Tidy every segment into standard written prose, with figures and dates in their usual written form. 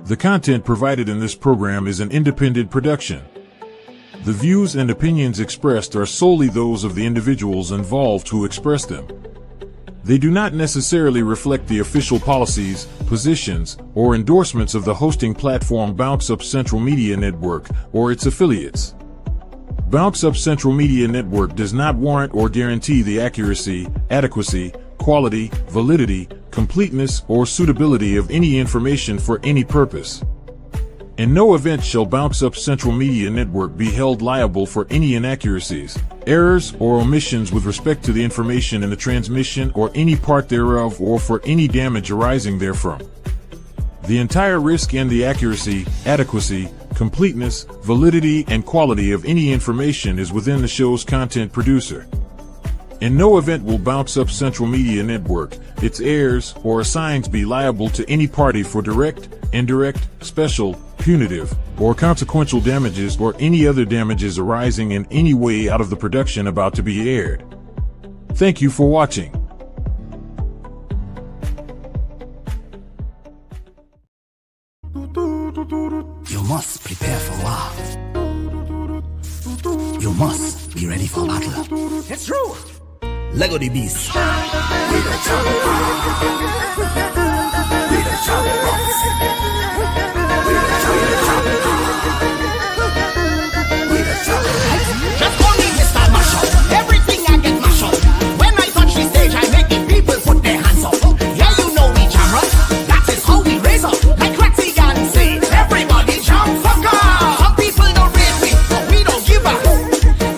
The content provided in this program is an independent production. The views and opinions expressed are solely those of the individuals involved who express them. They do not necessarily reflect the official policies, positions, or endorsements of the hosting platform Bounce Up Central Media Network or its affiliates. Bounce Up Central Media Network does not warrant or guarantee the accuracy, adequacy, quality, validity, completeness, or suitability of any information for any purpose. In no event shall Bounce Up Central Media Network be held liable for any inaccuracies, errors, or omissions with respect to the information in the transmission or any part thereof or for any damage arising therefrom. The entire risk and the accuracy, adequacy, completeness, validity, and quality of any information is within the show's content producer. In no event will Bounce Up Central Media Network, its heirs, or assigns be liable to any party for direct, indirect, special, punitive, or consequential damages or any other damages arising in any way out of the production about to be aired. Thank you for watching. You must prepare for war. You must be ready for battle. It's true. Lego the beast. We the champions. We the champions. We the champions. Just call me Mr. Mashup. Everything I get mash up. When I touch the stage, I make the people put their hands up. Yeah, you know we jam up. That is how we raise up. Like Ratty and say, everybody jump fucker. Some people don't rate me, but we don't give up.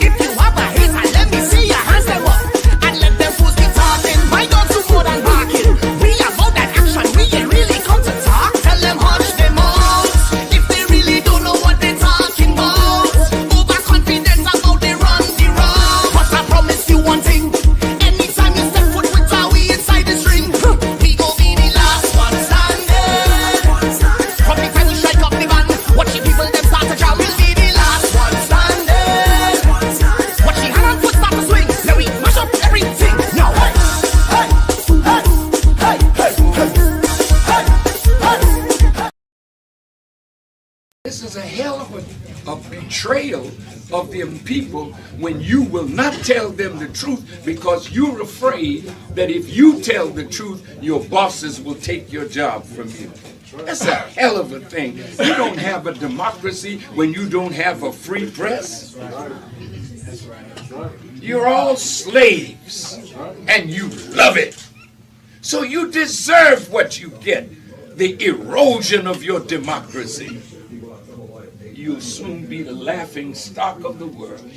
If you have a hater, let me see your hands them up. And let them fools keep talking. My dogs do more than barking. We about that action, we ain't really come to talk. Tell them hush them out. If they really don't know what they're talking about. Overconfident about they run the road. But I promise you one thing. Anytime you step foot with our we inside this ring, we gon' be the last one standing. From the time we strike up the band, watch the people them start to jam. We'll be the last one standing. Watch the hand and foot start to swing. Now we mash up everything. Now hey, hey, hey, hey, hey, hey, hey. This is a hell of a betrayal of them people when you will not tell them the truth because you're afraid that if you tell the truth, your bosses will take your job from you. That's a hell of a thing. You don't have a democracy when you don't have a free press. You're all slaves and you love it. So you deserve what you get, the erosion of your democracy. You'll soon be the laughing stock of the world.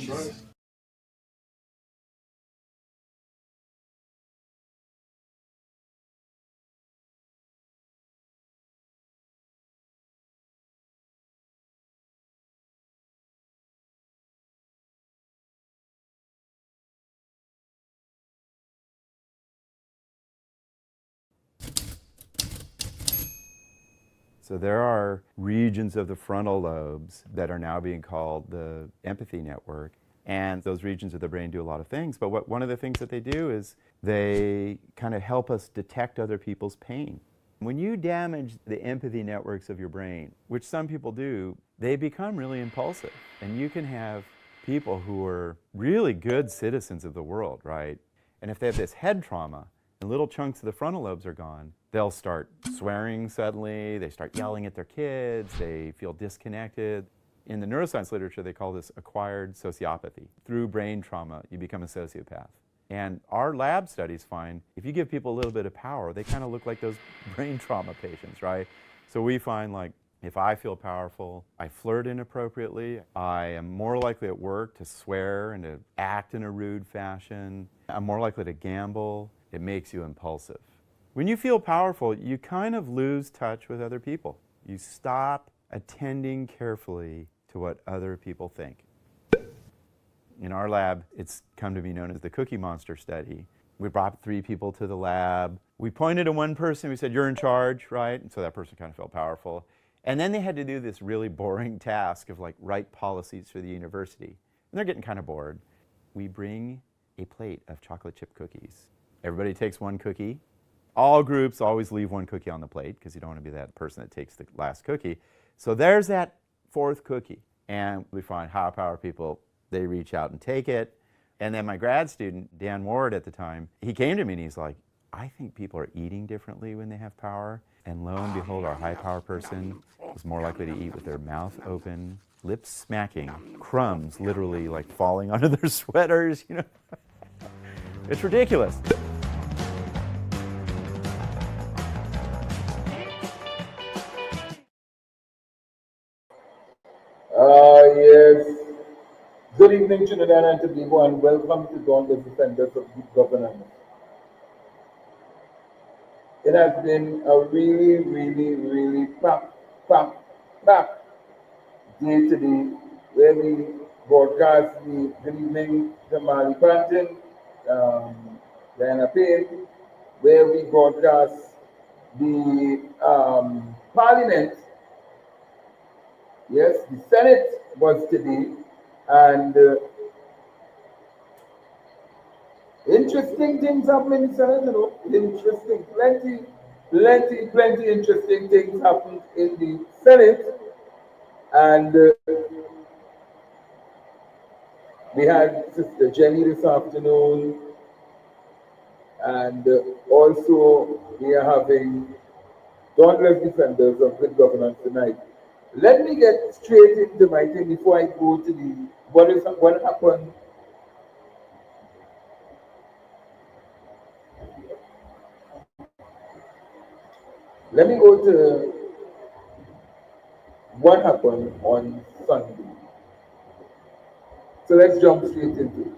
So there are regions of the frontal lobes that are now being called the empathy network. And those regions of the brain do a lot of things. But one of the things that they do is they kind of help us detect other people's pain. When you damage the empathy networks of your brain, which some people do, they become really impulsive. And you can have people who are really good citizens of the world, right? And if they have this head trauma, and little chunks of the frontal lobes are gone, they'll start swearing suddenly, they start yelling at their kids, they feel disconnected. In the neuroscience literature, they call this acquired sociopathy. Through brain trauma, you become a sociopath. And our lab studies find if you give people a little bit of power, they kind of look like those brain trauma patients, right? So we find, like, if I feel powerful, I flirt inappropriately, I am more likely at work to swear and to act in a rude fashion, I'm more likely to gamble. It makes you impulsive. When you feel powerful, you kind of lose touch with other people. You stop attending carefully to what other people think. In our lab, it's come to be known as the Cookie Monster study. We brought 3 people to the lab. We pointed to one person, we said, you're in charge, right? And so that person kind of felt powerful. And then they had to do this really boring task of, like, write policies for the university. And they're getting kind of bored. We bring a plate of chocolate chip cookies. Everybody takes one cookie, all groups always leave one cookie on the plate because you don't want to be that person that takes the last cookie. So there's that fourth cookie. And we find high power people, they reach out and take it. And then my grad student, Dan Ward at the time, he came to me and he's like, I think people are eating differently when they have power. And lo and behold, our high power person was more likely to eat with their mouth open, lips smacking, crumbs literally like falling onto their sweaters, you know. It's ridiculous. Yes. Good evening, Trinidad and Tobago, and welcome to Dauntless Defenders of Good Governance. It has been a really packed day today, where we broadcast the good evening to Marley Panton, Diana Payne, where we broadcast the Parliament. Yes, the Senate was today, and interesting things happen in the Senate, you know. Interesting, plenty interesting things happened in the Senate, and we had Sister Jenny this afternoon, and also we are having Dauntless Defenders of Good Governance tonight. Let me get straight into my thing before I go to the what happened. Let me go to what happened on Sunday. So let's jump straight into it.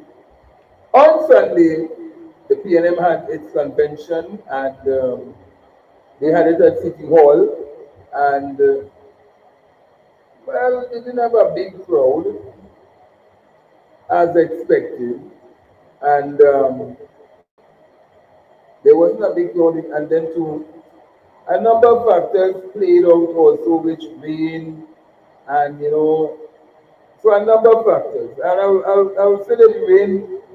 On Sunday, the PNM had its convention, and they had it at City Hall, and well, they didn't have a big crowd as expected, and there wasn't a big crowd, and then a number of factors played out also, which rain, and you know, so a number of factors, and I'll say that the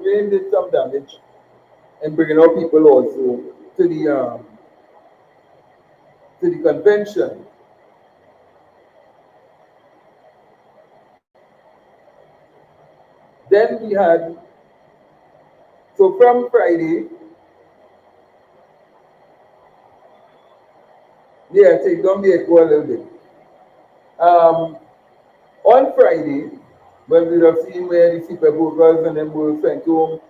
rain did some damage in bringing out people also to the convention. Then we had, so from Friday, yeah, take down the echo a little bit. On Friday, when we have seen where the CPEP workers and then were sent home,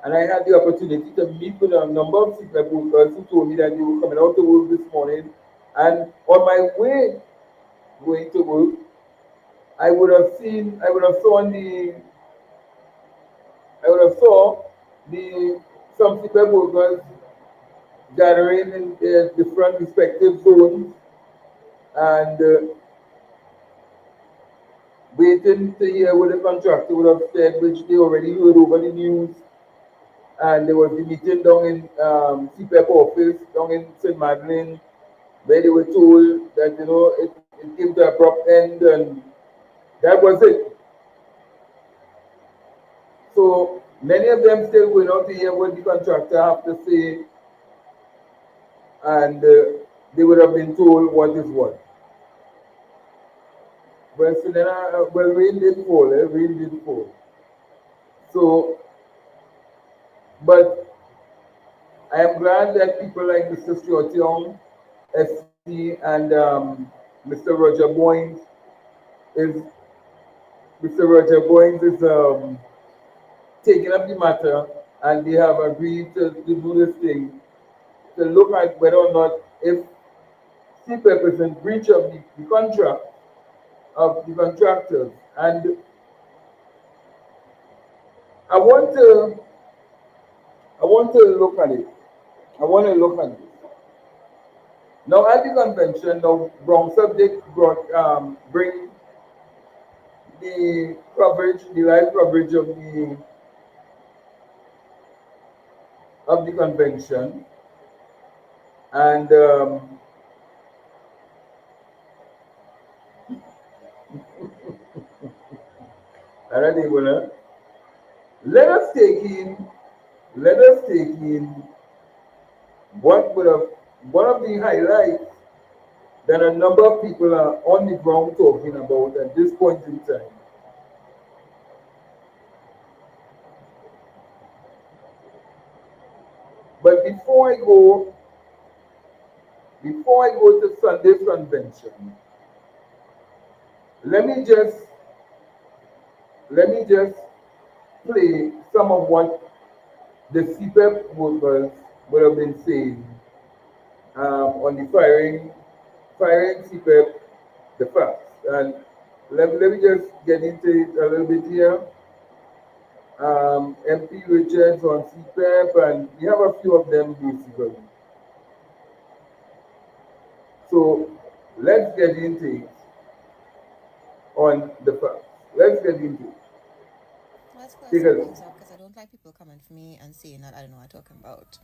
and I had the opportunity to meet with a number of CPEP workers who told me that they were coming out to work this morning, and on my way going to work, I would have saw some CPEP workers gathering in their different respective zones and waiting to hear what the contractor would have said, which they already heard over the news. And there was the meeting down in CPEP office down in St. Magdalene, where they were told that, you know, it came to an abrupt end, and that was it. So many of them still going out to hear what the contractor have to say, and they would have been told what is what. Well, so then, rain did fall, rain did fall. So, but I am glad that people like Mr. Stuart Young, SC, and Mr. Roger Boynes is taking up the matter, and they have agreed to do this thing, to look at whether or not if CPEP is in breach of the contract of the contractors. And I want to look at it. Now at the convention, now Brown Subject bring the coverage, the live coverage of the convention, and let us take in what would have one of the highlights that a number of people are on the ground talking about at this point in time. But before I go to Sunday's convention, let me just let me just play some of what the CPEP workers would have been saying on the firing CPEP the facts. And let me just get into it a little bit here. MP Richards on CPEP, and we have a few of them basically. So let's get into it on the facts. Let's get into it. Let's clear Take some a things up because I don't like people coming for me and saying that I don't know what I'm talking about.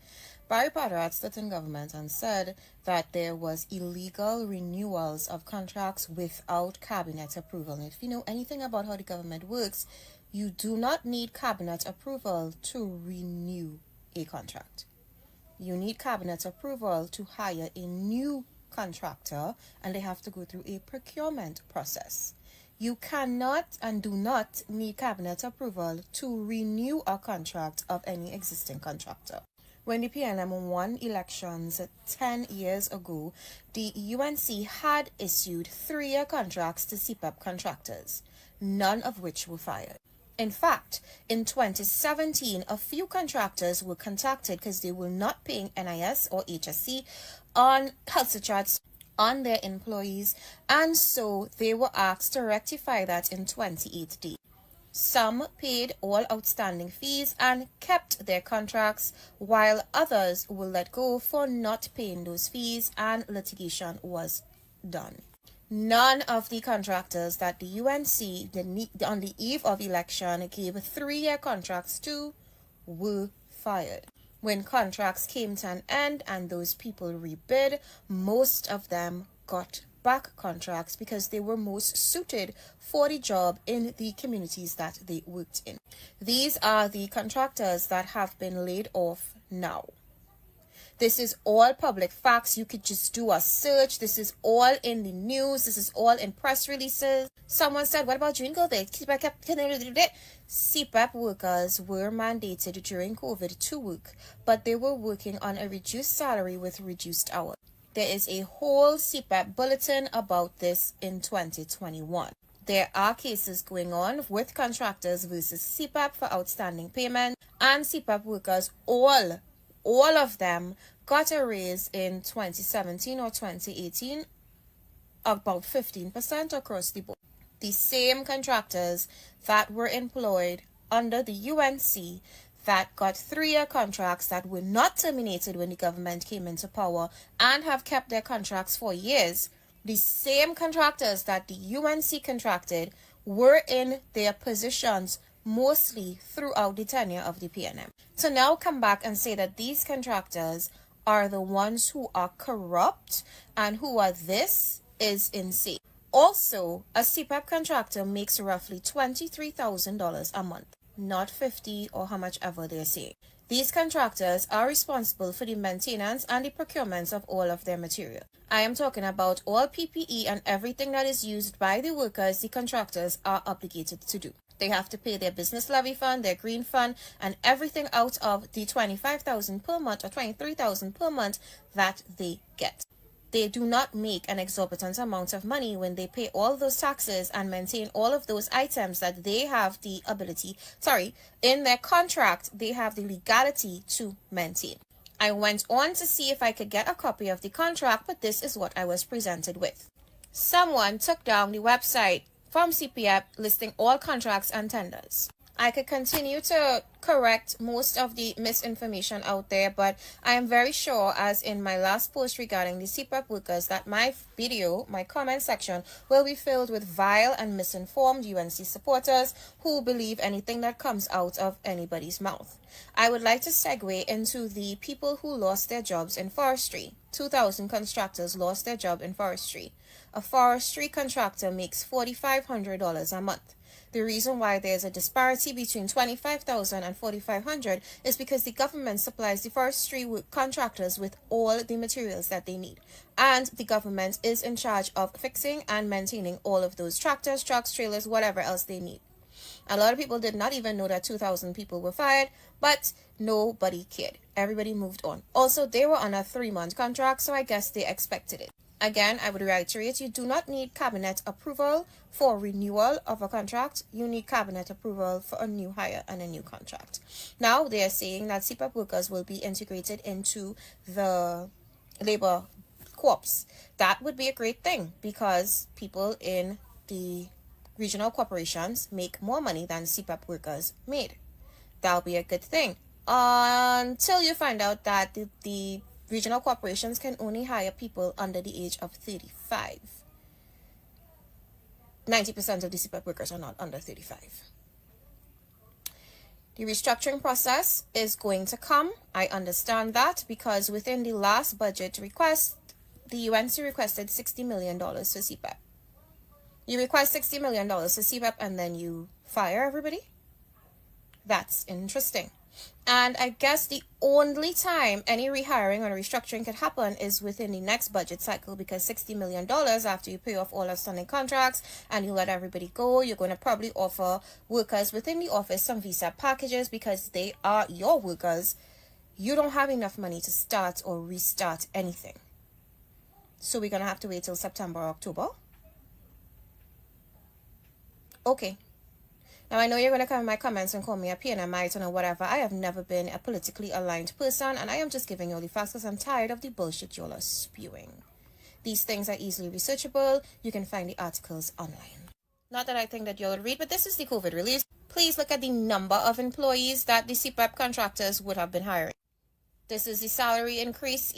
Barry Potter had stood in government and said that there was illegal renewals of contracts without cabinet approval. And if you know anything about how the government works, you do not need cabinet approval to renew a contract. You need cabinet approval to hire a new contractor, and they have to go through a procurement process. You cannot and do not need cabinet approval to renew a contract of any existing contractor. When the PNM won elections 10 years ago, the UNC had issued 3-year contracts to CPEP contractors, none of which were fired. In fact, in 2017, a few contractors were contacted because they were not paying NIS or HSC on health surcharges on their employees, and so they were asked to rectify that in 28 days. Some paid all outstanding fees and kept their contracts, while others were let go for not paying those fees, and litigation was done. None of the contractors that the UNC, on the eve of election, gave 3-year contracts to were fired. When contracts came to an end and those people rebid, most of them got back contracts because they were most suited for the job in the communities that they worked in. These are the contractors that have been laid off now. This is all public facts. You could just do a search. This is all in the news. This is all in press releases. Someone said, what about during COVID? CPEP workers were mandated during COVID to work, but they were working on a reduced salary with reduced hours. There is a whole CPEP bulletin about this in 2021. There are cases going on with contractors versus CPEP for outstanding payment, and CPEP workers, all of them got a raise in 2017 or 2018, about 15% across the board. The same contractors that were employed under the UNC that got 3-year contracts that were not terminated when the government came into power and have kept their contracts for years, the same contractors that the UNC contracted were in their positions mostly throughout the tenure of the PNM. To now come back and say that these contractors are the ones who are corrupt and who are this is insane. Also, a CPEP contractor makes roughly $23,000 a month, not $50 or how much ever they're saying. These contractors are responsible for the maintenance and the procurement of all of their material. I am talking about all PPE and everything that is used by the workers the contractors are obligated to do. They have to pay their business levy fund, their green fund, and everything out of the $25,000 per month or $23,000 per month that they get. They do not make an exorbitant amount of money when they pay all those taxes and maintain all of those items that they have the ability, in their contract, they have the legality to maintain. I went on to see if I could get a copy of the contract, but this is what I was presented with. Someone took down the website from CPEP listing all contracts and tenders. I could continue to correct most of the misinformation out there, but I am very sure, as in my last post regarding the CPEP workers, that my video, my comment section, will be filled with vile and misinformed UNC supporters who believe anything that comes out of anybody's mouth. I would like to segue into the people who lost their jobs in forestry. 2,000 contractors lost their job in forestry. A forestry contractor makes $4,500 a month. The reason why there's a disparity between 25,000 and 4,500 is because the government supplies the forestry contractors with all the materials that they need. And the government is in charge of fixing and maintaining all of those tractors, trucks, trailers, whatever else they need. A lot of people did not even know that 2,000 people were fired, but nobody cared. Everybody moved on. Also, they were on a 3-month contract, so I guess they expected it. Again, I would reiterate, you do not need cabinet approval for renewal of a contract. You need cabinet approval for a new hire and a new contract. Now, they are saying that CPAP workers will be integrated into the labor corps. That would be a great thing because people in the regional corporations make more money than CPAP workers made. That'll be a good thing. Until you find out that the regional corporations can only hire people under the age of 35. 90% of the CPAP workers are not under 35. The restructuring process is going to come. I understand that because within the last budget request, the UNC requested $60 million for CPAP. You request $60 million for CPAP and then you fire everybody? That's interesting. And I guess the only time any rehiring or restructuring could happen is within the next budget cycle because $60 million after you pay off all outstanding contracts and you let everybody go, you're going to probably offer workers within the office some visa packages because they are your workers. You don't have enough money to start or restart anything. So we're going to have to wait till September or October. Okay. Now, I know you're going to come in my comments and call me a PNMite or whatever. I have never been a politically aligned person, and I am just giving you all the facts because I'm tired of the bullshit y'all are spewing. These things are easily researchable. You can find the articles online. Not that I think that you'll read, but this is the COVID release. Please look at the number of employees that the CPAP contractors would have been hiring. This is the salary increase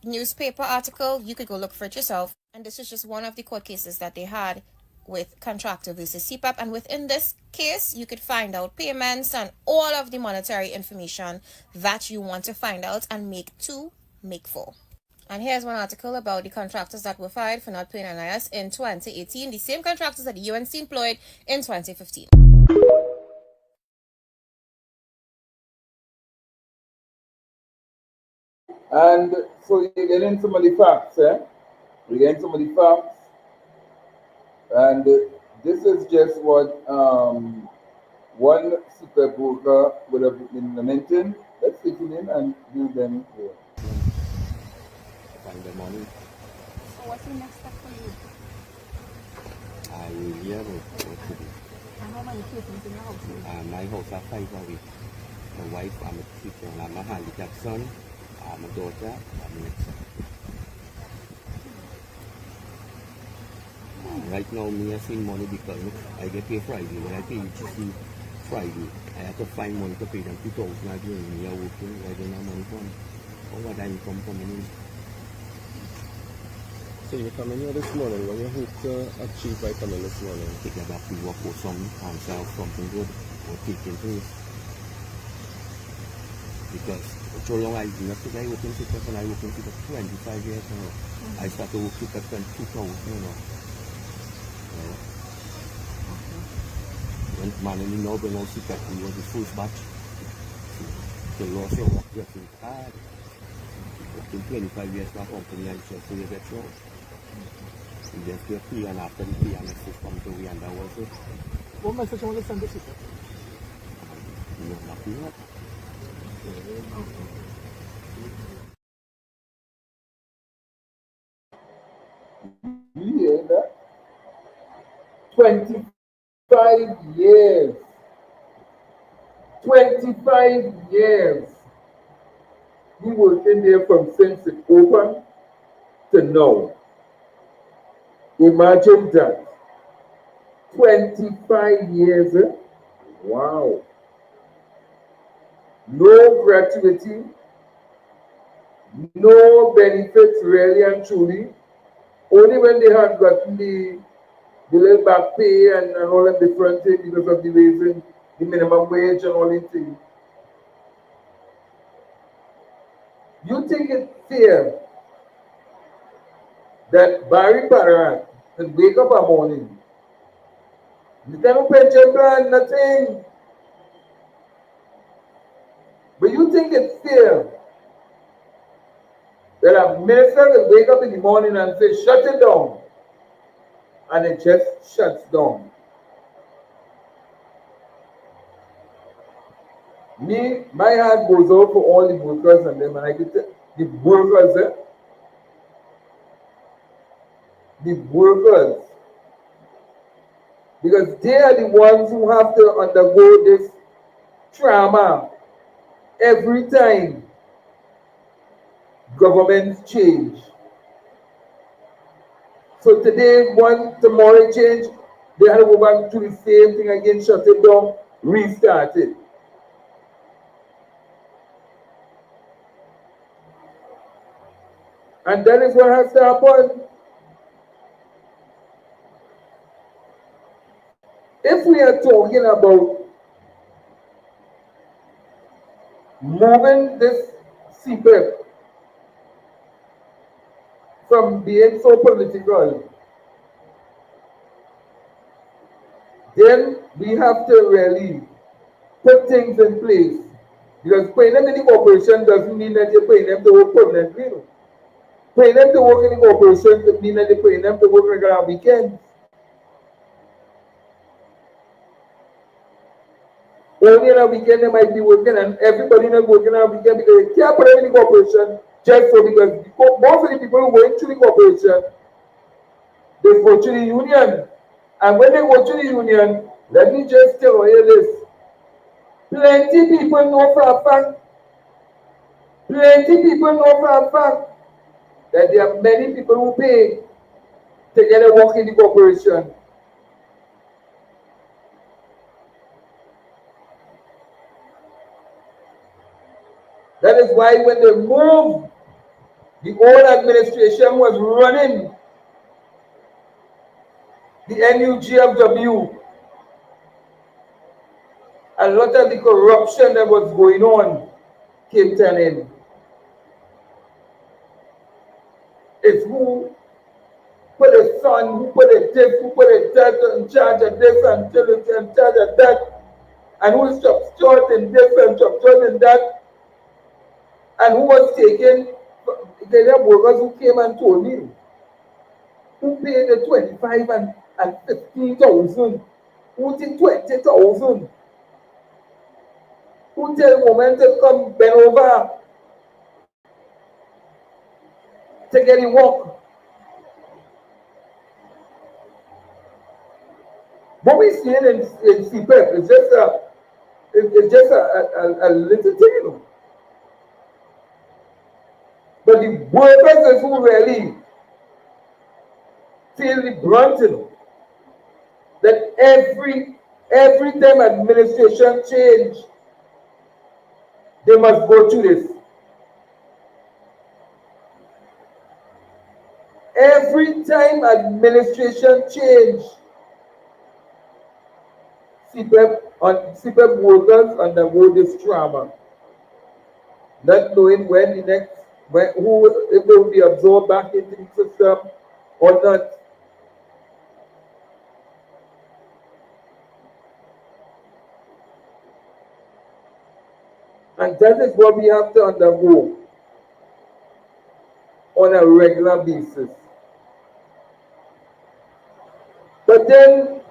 newspaper article. You could go look for it yourself. And this is just one of the court cases that they had with contractor versus CPAP, and within this case you could find out payments and all of the monetary information that you want to find out and make 2, make 4. And here's one article about the contractors that were fired for not paying NIS in 2018, the same contractors that the UNC employed in 2015. And so you're getting some of the facts, You're getting some of the facts. And this is just what one CPAP worker would have been lamenting. Let's take it in and do them here. Find the money. So what's the next step for you? I will hear what to do. And how many kids in the house? My house are 5 a week. My wife, I'm a teacher, and I'm a handicapped son. I'm a daughter, I'm an ex. Right now, me I see money because I get paid Friday. When I pay HC Friday, I have to find money to pay them 2,000 again. Me are working, I don't have money from. How much income coming in? So you come in here this morning, what you hope to achieve by coming this morning? Take it back to work for some answer of something good or taking place. Because so long I do not think I work in CPAP and I work in CPAP 25 years now. I started working CPAP in 2000, you know. When Manny now bring out CPAP, we was the first batch. So you also work getting hard. Working 25 years now company and so you get short. You just get free and after the free and it's come to we and that was it. What message you want to send to CPAP? No, nothing yet. You hear that? 25 years. 25 years. We working there from since it opened to now. Imagine that. 25 years. Wow. No gratuity, no benefits really and truly. Only when they had gotten the little back pay and all of different things because of the raising the minimum wage and all these things. You think it's fair that Barry Parrott can wake up a morning You cannot pension plan, nothing. But you think it's fair that a minister will wake up in the morning and say, shut it down, and it just shuts down. My heart goes out for all the workers and them, and I get the workers, because they are the ones who have to undergo this trauma every time governments change. So today, tomorrow change, they had to go back to the same thing again, shut it down, restart it. And that is what has to happen. If we are talking about moving this CPEP from being so political, then we have to really put things in place. Because paying them in the corporation doesn't mean that you're paying them to work permanently. Paying them to work in the corporation doesn't mean that you're paying them to work regular weekends. Only on a weekend they might be working, and everybody not working on a weekend because they can't put them in the corporation just so, because most of the people who go into the corporation, they go to the union. And when they go to the union, let me just tell you this. Plenty people know for a fact, that there are many people who pay to get a work in the corporation. That is why when they moved, the old administration was running the NUGFW. A lot of the corruption that was going on came to an end. It's who put a son, who put a this, who put a that in charge of this and in charge of that, and who stopped short in this and stopped short in that, and who was taken. There were workers who came and told me who paid the 25 and 15,000, who did 20,000, who tell women to come bend over to get in work. What we're seeing in CPEP is just a little thing, you know. But the workers who really feel the brunt, you know, that every time administration change, they must go through this. Every time administration change, CPEP workers undergo this trauma, not knowing when the next, if they will be absorbed back into the system or not. And that is what we have to undergo on a regular basis. But then,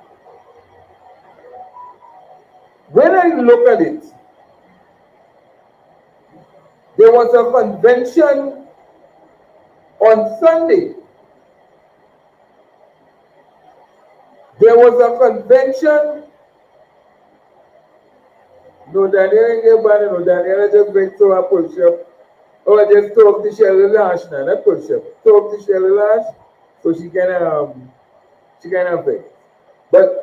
when I look at it, there was a convention on Sunday. There was a convention. No, Daniel ain't get bad, no, Daniel just went to a push-up. Or I just talk to Shelley Lash now, not push-up. Talk to Shelley Lash so she can have it. But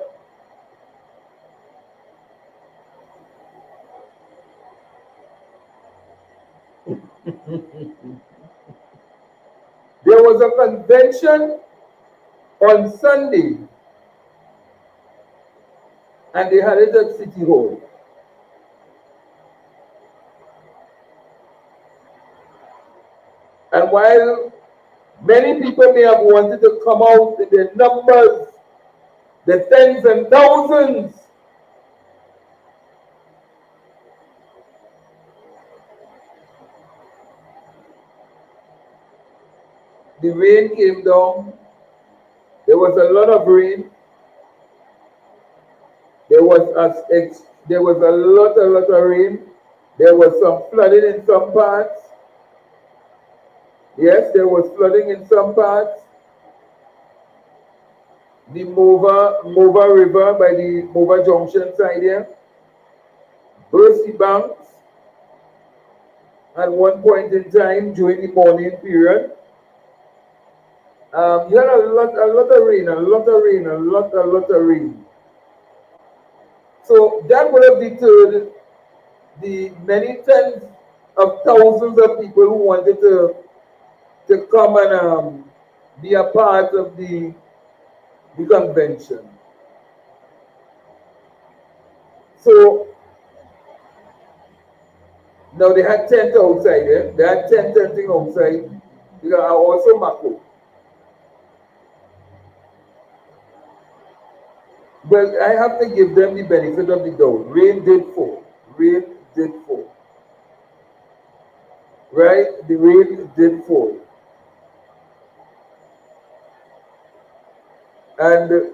there was a convention on Sunday, and they had it at City Hall. And while many people may have wanted to come out in their numbers, the tens and thousands. The rain came down. There was a lot of rain. There was a lot of rain. There was some flooding in some parts. Yes, there was flooding in some parts. The Mova River by the Mova Junction side here burst the banks at one point in time during the morning period. You had a lot of rain. So that would have deterred the many tens of thousands of people who wanted to come and be a part of the convention. So now they had tent outside there. They had tent tenting outside. Because I also Mako. But I have to give them the benefit of the doubt. Rain did fall. Right? The rain did fall. And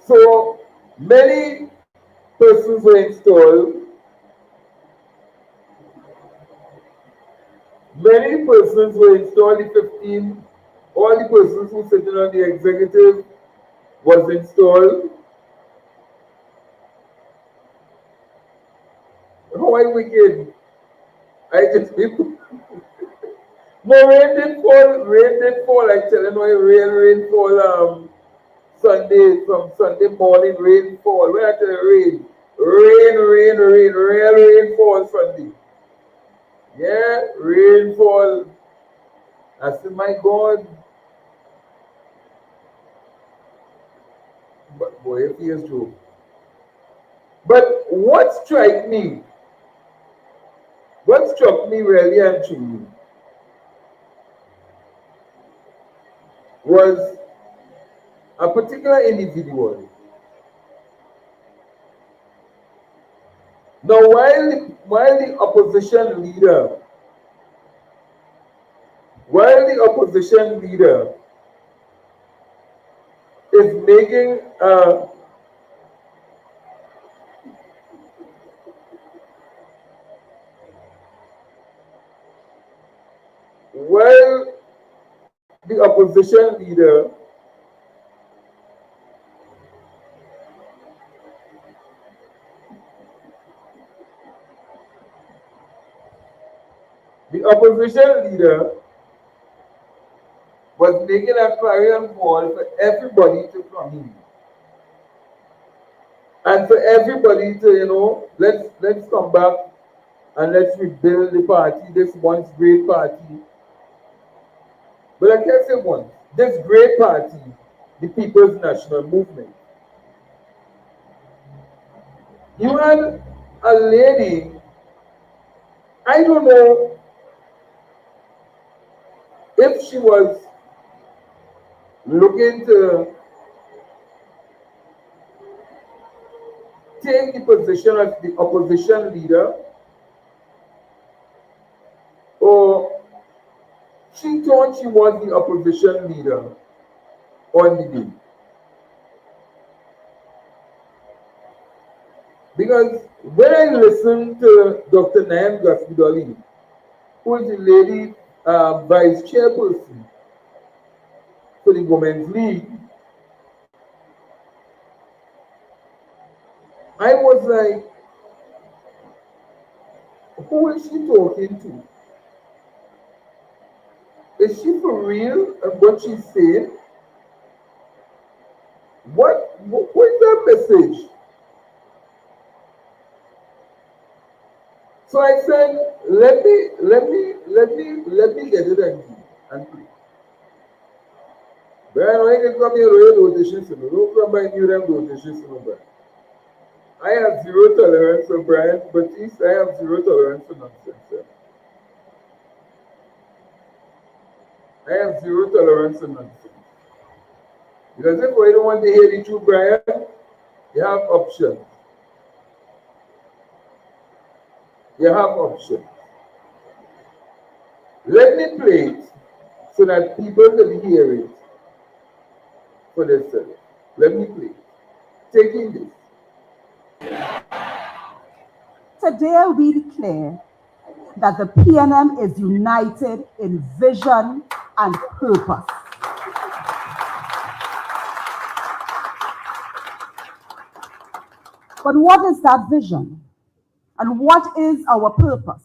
so many persons were installed. Many persons were installed, the 15. All the persons who sitting on the executive was installed. How I wicked. I just people. No, rain did fall. I tell you, rain fall from Sunday morning, rain fall. When I tell you real rain fall Sunday. Yeah, rain fall. I said, my God. But boy, if he is true. But what struck me really and truly was a particular individual. Now, while the opposition leader is making the opposition leader was making a clarion call for everybody to come in. And for everybody to, let's come back and let's rebuild the party, this once great party. But I can't say once, this great party, the People's National Movement. You had a lady, I don't know if she was looking to take the position of the opposition leader, or she thought she was the opposition leader on the day. Because when I listened to Dr. Nayan Gasbudali, who is the lady vice chairperson for the Women's League, I was like, who is she talking to? Is she for real of what she's saying? What is that message? So I said, let me get it and pray. But I know I can come here with rotations, don't come by new rotations. I have zero tolerance for Brian Batiste. I have zero tolerance for nonsense. I have zero tolerance for nonsense. Because if you don't want to hear the truth, Brian, you have options. You have options. Let me play it so that people can hear it for themselves. Let me play it. Taking this. Today we declare that the PNM is united in vision and purpose. But what is that vision? And what is our purpose?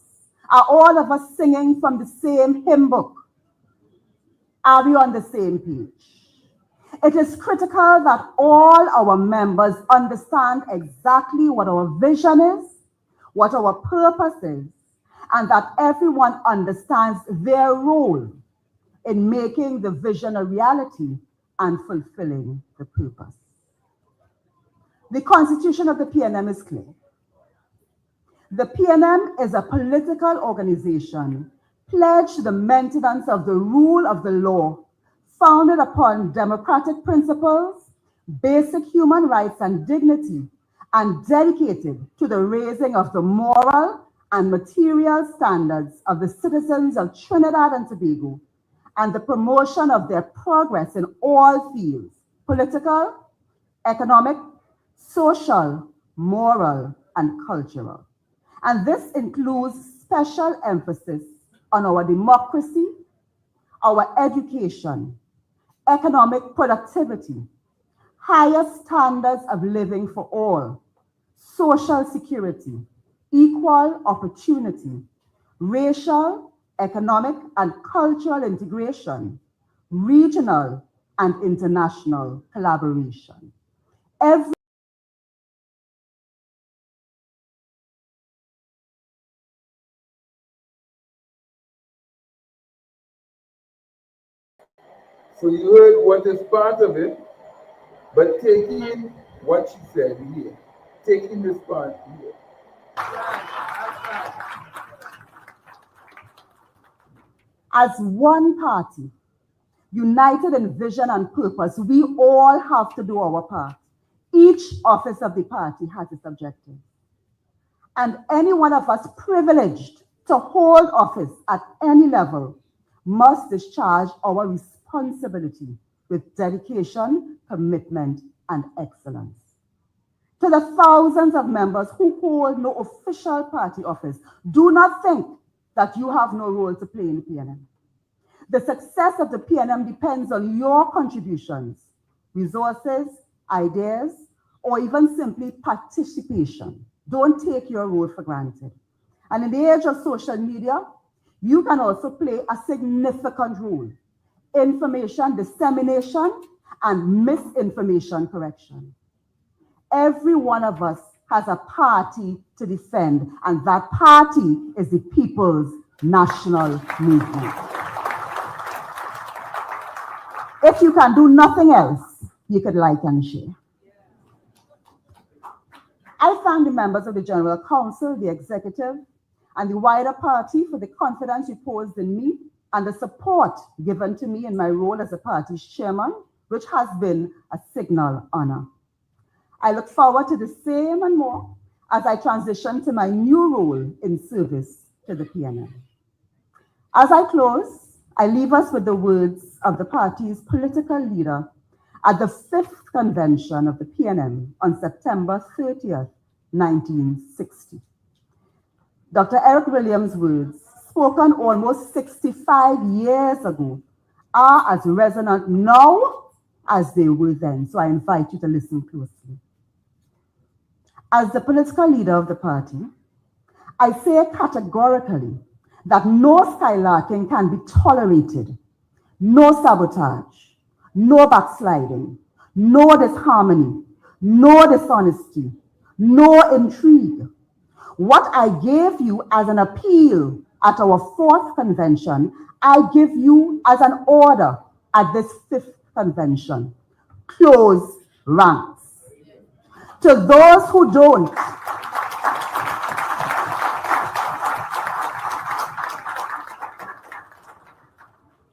Are all of us singing from the same hymn book? Are we on the same page? It is critical that all our members understand exactly what our vision is, what our purpose is, and that everyone understands their role in making the vision a reality and fulfilling the purpose. The constitution of the PNM is clear. The PNM is a political organization pledged to the maintenance of the rule of the law, founded upon democratic principles, basic human rights and dignity, and dedicated to the raising of the moral and material standards of the citizens of Trinidad and Tobago, and the promotion of their progress in all fields: political, economic, social, moral, and cultural. And this includes special emphasis on our democracy, our education, economic productivity, higher standards of living for all, social security, equal opportunity, racial, economic, and cultural integration, regional and international collaboration. So you heard what is part of it, but taking what she said here, taking this part here. As one party, united in vision and purpose, we all have to do our part. Each office of the party has its objective. And any one of us privileged to hold office at any level must discharge our responsibility with dedication, commitment, and excellence. To the thousands of members who hold no official party office, do not think that you have no role to play in the PNM. The success of the PNM depends on your contributions, resources, ideas, or even simply participation. Don't take your role for granted. And in the age of social media, you can also play a significant role: information dissemination and misinformation correction. Every one of us has a party to defend, and that party is the People's National Movement. If you can do nothing else, you could like and share. I thank the members of the General Council, the executive, and the wider party for the confidence reposed in me and the support given to me in my role as a party's chairman, which has been a signal honor. I look forward to the same and more as I transition to my new role in service to the PNM. As I close, I leave us with the words of the party's political leader at the 5th convention of the PNM on September 30th, 1960. Dr. Eric Williams' words, spoken almost 65 years ago, are as resonant now as they were then. So I invite you to listen closely. As the political leader of the party, I say categorically that no skylarking can be tolerated, no sabotage, no backsliding, no disharmony, no dishonesty, no intrigue. What I gave you as an appeal at our 4th convention, I give you as an order at this 5th convention: close ranks. To those who don't,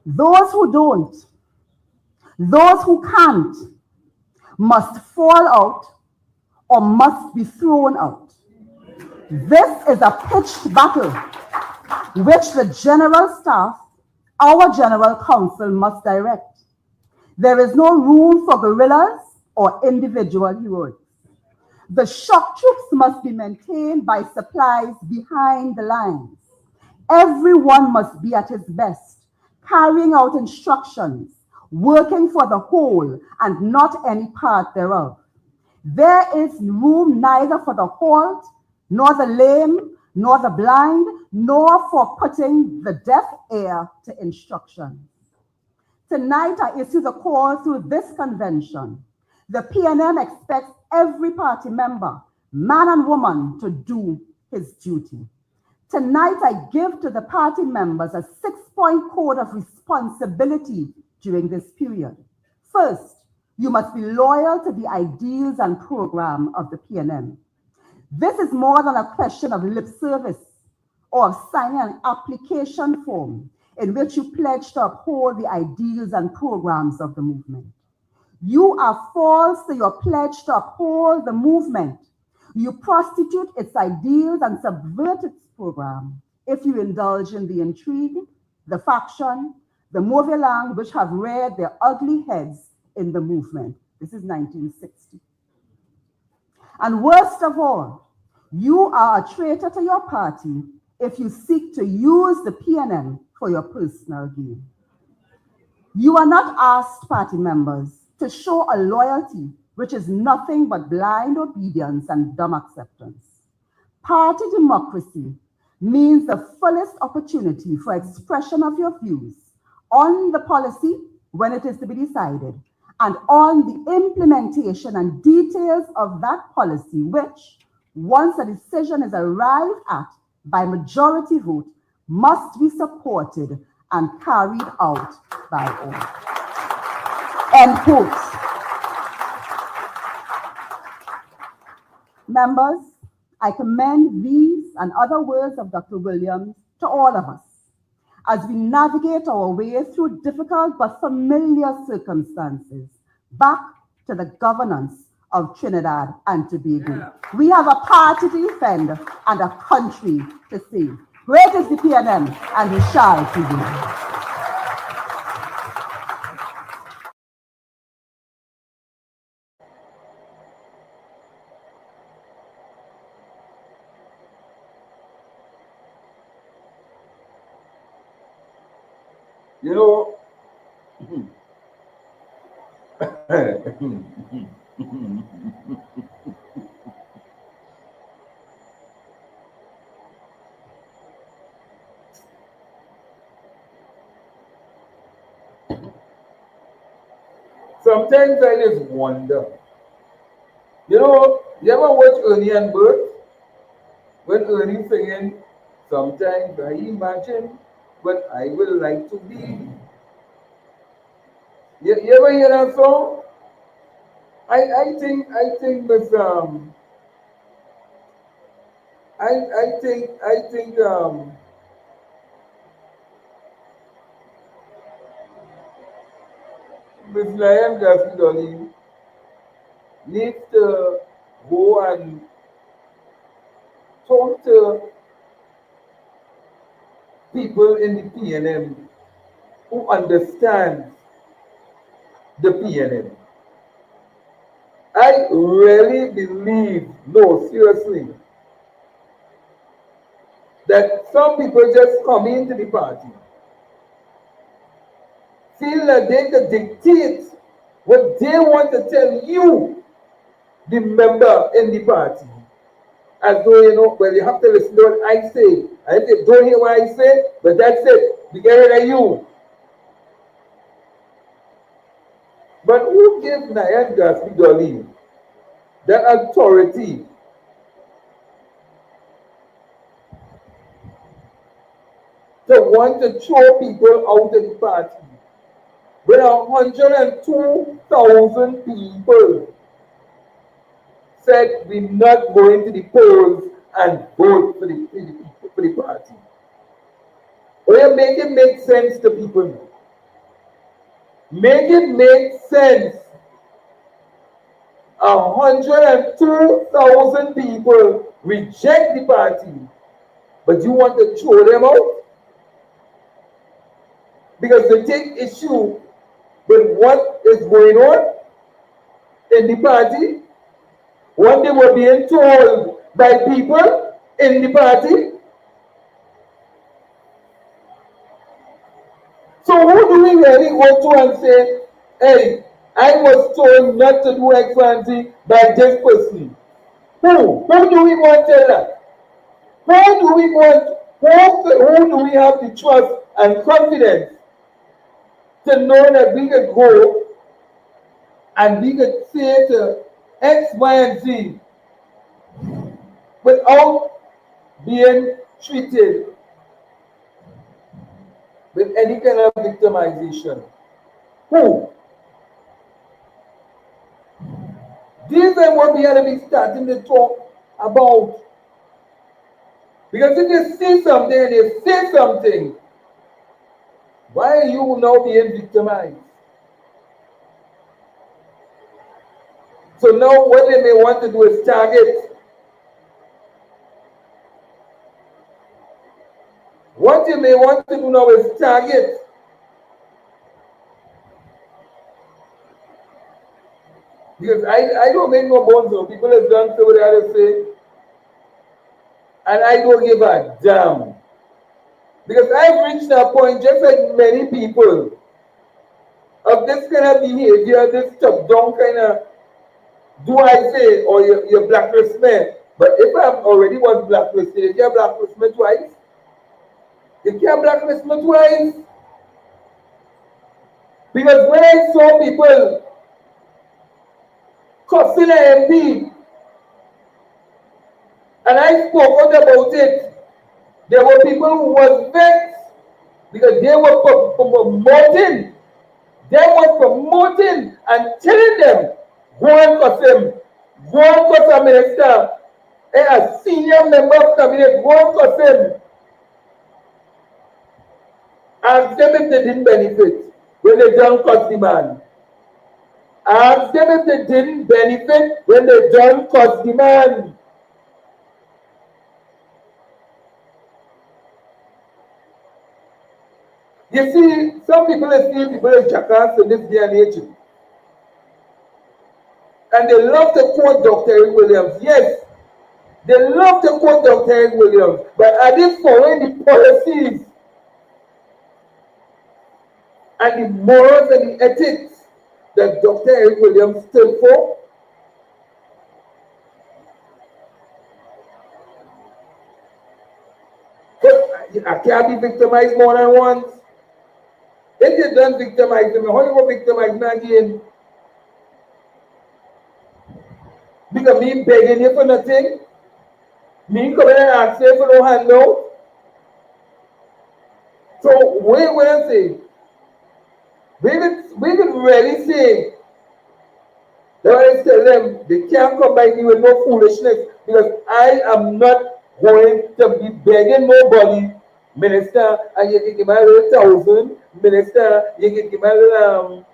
those who can't, must fall out or must be thrown out. This is a pitched battle which the General Staff, our General Council, must direct. There is no room for guerrillas or individual heroics. The shock troops must be maintained by supplies behind the lines. Everyone must be at his best, carrying out instructions, working for the whole and not any part thereof. There is room neither for the halt, nor the lame, nor the blind, nor for putting the deaf ear to instruction. Tonight, I issue the call through this convention. The PNM expects every party member, man and woman, to do his duty. Tonight, I give to the party members a 6-point code of responsibility during this period. First, you must be loyal to the ideals and program of the PNM. This is more than a question of lip service or of signing an application form in which you pledge to uphold the ideals and programs of the movement. You are false to your pledge to uphold the movement. You prostitute its ideals and subvert its program if you indulge in the intrigue, the faction, the mauvais langue which have reared their ugly heads in the movement. This is 1960. And worst of all, you are a traitor to your party if you seek to use the PNM for your personal gain. You are not asked, party members, to show a loyalty which is nothing but blind obedience and dumb acceptance. Party democracy means the fullest opportunity for expression of your views on the policy when it is to be decided, and on the implementation and details of that policy, which, once a decision is arrived at by majority vote, must be supported and carried out by all. End quote. Members, I commend these and other words of Dr. Williams to all of us as we navigate our way through difficult but familiar circumstances back to the governance of Trinidad and Tobago. Yeah. We have a party to defend and a country to save. Great is the PNM, and we shall prevail. You know, sometimes I just wonder. You know, you ever watch Ernie and Bert? When Ernie singing, sometimes I imagine what I would like to be. You ever hear that song? I think Miss I think Miss Liam Gaffney Dolly needs to go and talk to people in the PNM who understand the PNM. I really believe, no, seriously, that some people just come into the party, feel that they can dictate what they want to tell you, the member in the party. As though, you know, well, you have to listen to what I say. I say, don't hear what I say, but that's it. We get rid of you. But who gave Nyan Gatsby Dolly the authority to want to throw people out of the party when 102,000 people said we're not going to the polls and vote for the party? Well, make it make sense to people. Make it make sense. 102,000 people reject the party, but you want to throw them out because they take issue with what is going on in the party, what they were being told by people in the party. So who do we really go to and say, hey, I was told not to do X, Y, and Z by this person? Who? Who do we want to tell that? Who do we want? Who do we have the trust and confidence to know that we could go and we could say to X, Y, and Z without being treated with any kind of victimization? Who? These are what we ought to be starting to talk about. Because if you see something and you say something, why are you now being victimized? So now what they may want to do is target. What you may want to do now is target. Because I don't make no bones, though. People have done so what they have to say. And I don't give a damn. Because I've reached a point, just like many people, of this kind of behavior, this top-down kind of, do I say, or you blacklist me. But if I've already was blacklisted, you can't blacklist me twice. You can't blacklist me twice. Because when I saw people cussing an MP, and I spoke out about it, there were people who were vexed because they were promoting. They were promoting and telling them, go and cuss him, go and cuss a minister, a senior member of cabinet, go and cuss him. Ask them if they didn't benefit when they done cuss the man. Ask them if they didn't benefit when they done cuss the man. You see, some people are seeing people as jackass in this day and age. And they love to quote Dr. Eric Williams. Yes, they love to quote Dr. Eric Williams. But are they following the policies and the morals and the ethics that Dr. Eric Williams stood for? But I can't be victimized more than once. If you done victimize them, how you go victimize me again? Because me begging you for nothing? Me coming and asking you for no handout? So wait what I say. We could really say that I tell them they can't come by me with no foolishness because I am not going to be begging nobody. Minister, and you can give me a little 1,000. Minister, you can give me a little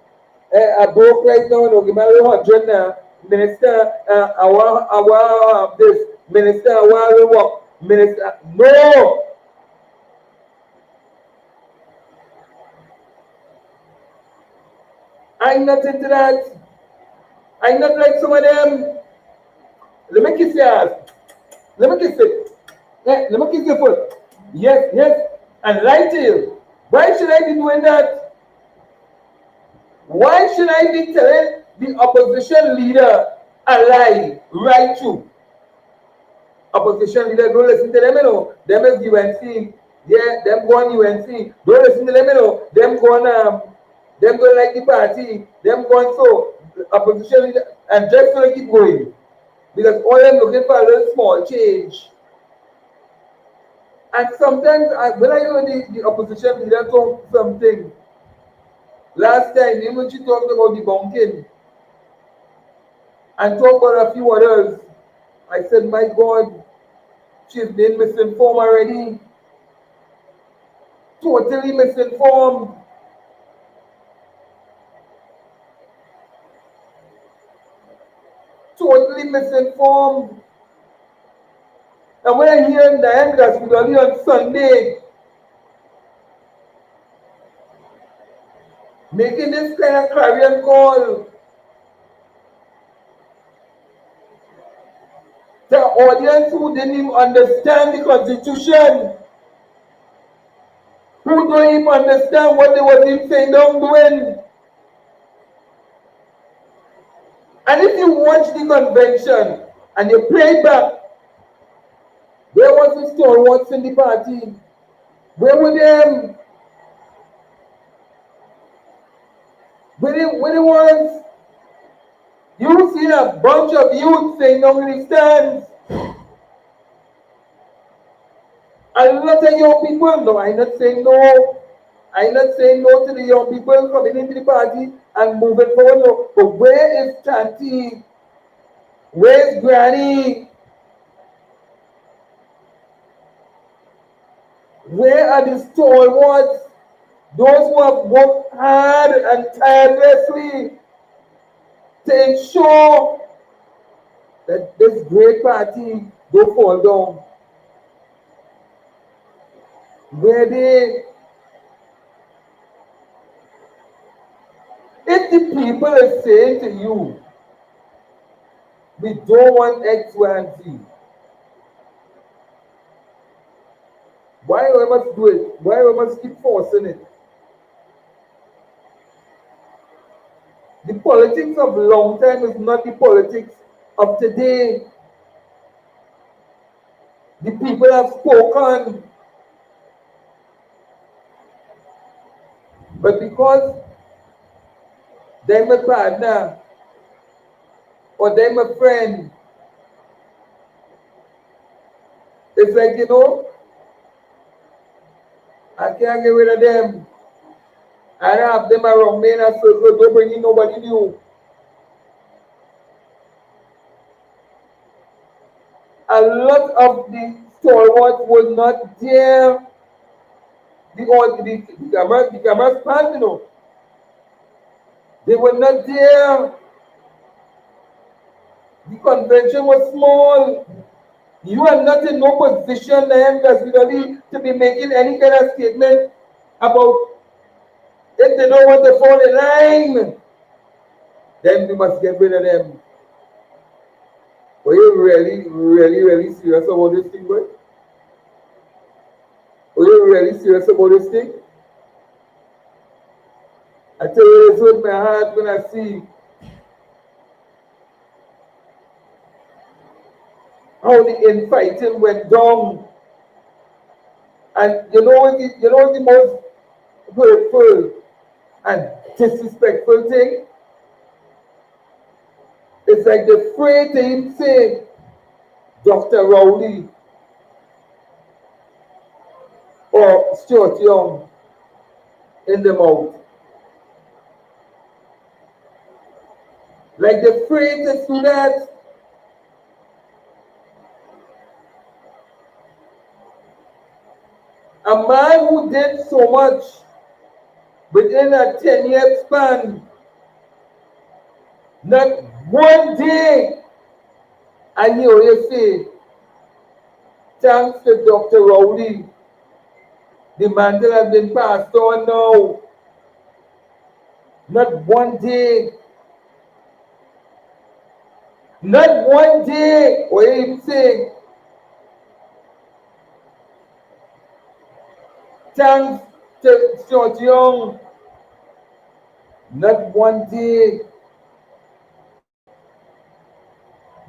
a broke right now, no, give me a little 100 now. Minister, I want this. Minister, I want to work. Minister, no. I'm not into that. I'm not like some of them. Let me kiss your ass. Let me kiss it. Let me kiss your foot. Yes, yes. And lie to you. Why should I be doing that? Why should I be telling the opposition leader a lie right through? Opposition leader, don't listen to them, you know. Them is UNC. Yeah, them go on UNC. Don't listen to them, you know. Them go like the party. Them go on so. Opposition leader, and just gonna keep going. Because all them looking for a little small change. And sometimes, when I hear the opposition leader talk something, last time, when she talked about debunking and talked about a few others, I said, my God, she's been misinformed already. Totally misinformed. totally misinformed. And when I hear Diane Hospital on Sunday making this kind of clarion call to an audience who didn't even understand the Constitution, who don't even understand what they was even saying down doing. And if you watch the convention and you play back, where was the stalwarts in the party? Where were them? Where the ones? You see a bunch of youth saying down in the stands. A lot of young people, no, I'm not saying no. I'm not saying no to the young people coming into the party and moving forward. No. But where is Tanti? Where's Granny? Where are the stalwarts? Those who have worked hard and tirelessly to ensure that this great party don't fall down. Where they, if the people are saying to you, we don't want X, Y, and Z, why we must do it? Why we must keep forcing it? The politics of long time is not the politics of today. The people have spoken. But because they're my partner or they're my friend, it's like, you know, I can't get rid of them. I don't have them around me in a circle, don't bring in nobody new. A lot of the stalwarts will not dare the cameras pan, you know. They were not there. The convention was small. You are not in no position then, to be making any kind of statement about if they don't want to fall in line, then we must get rid of them. Were you really serious about this thing, boy? Were you really serious about this thing? I tell you, it's with my heart when I see how the infighting went down. And you know what the most hurtful and disrespectful thing? It's like the phrase to him say, Dr. Rowley or Stuart Young in the mouth. Like the phrase to do that. A man who did so much within a 10-year span, not one day, I hear you say, thanks to Dr. Rowley, the mantle has been passed on now. Not one day. Not one day, what are you saying? Thanks to Stuart Young. Not one day.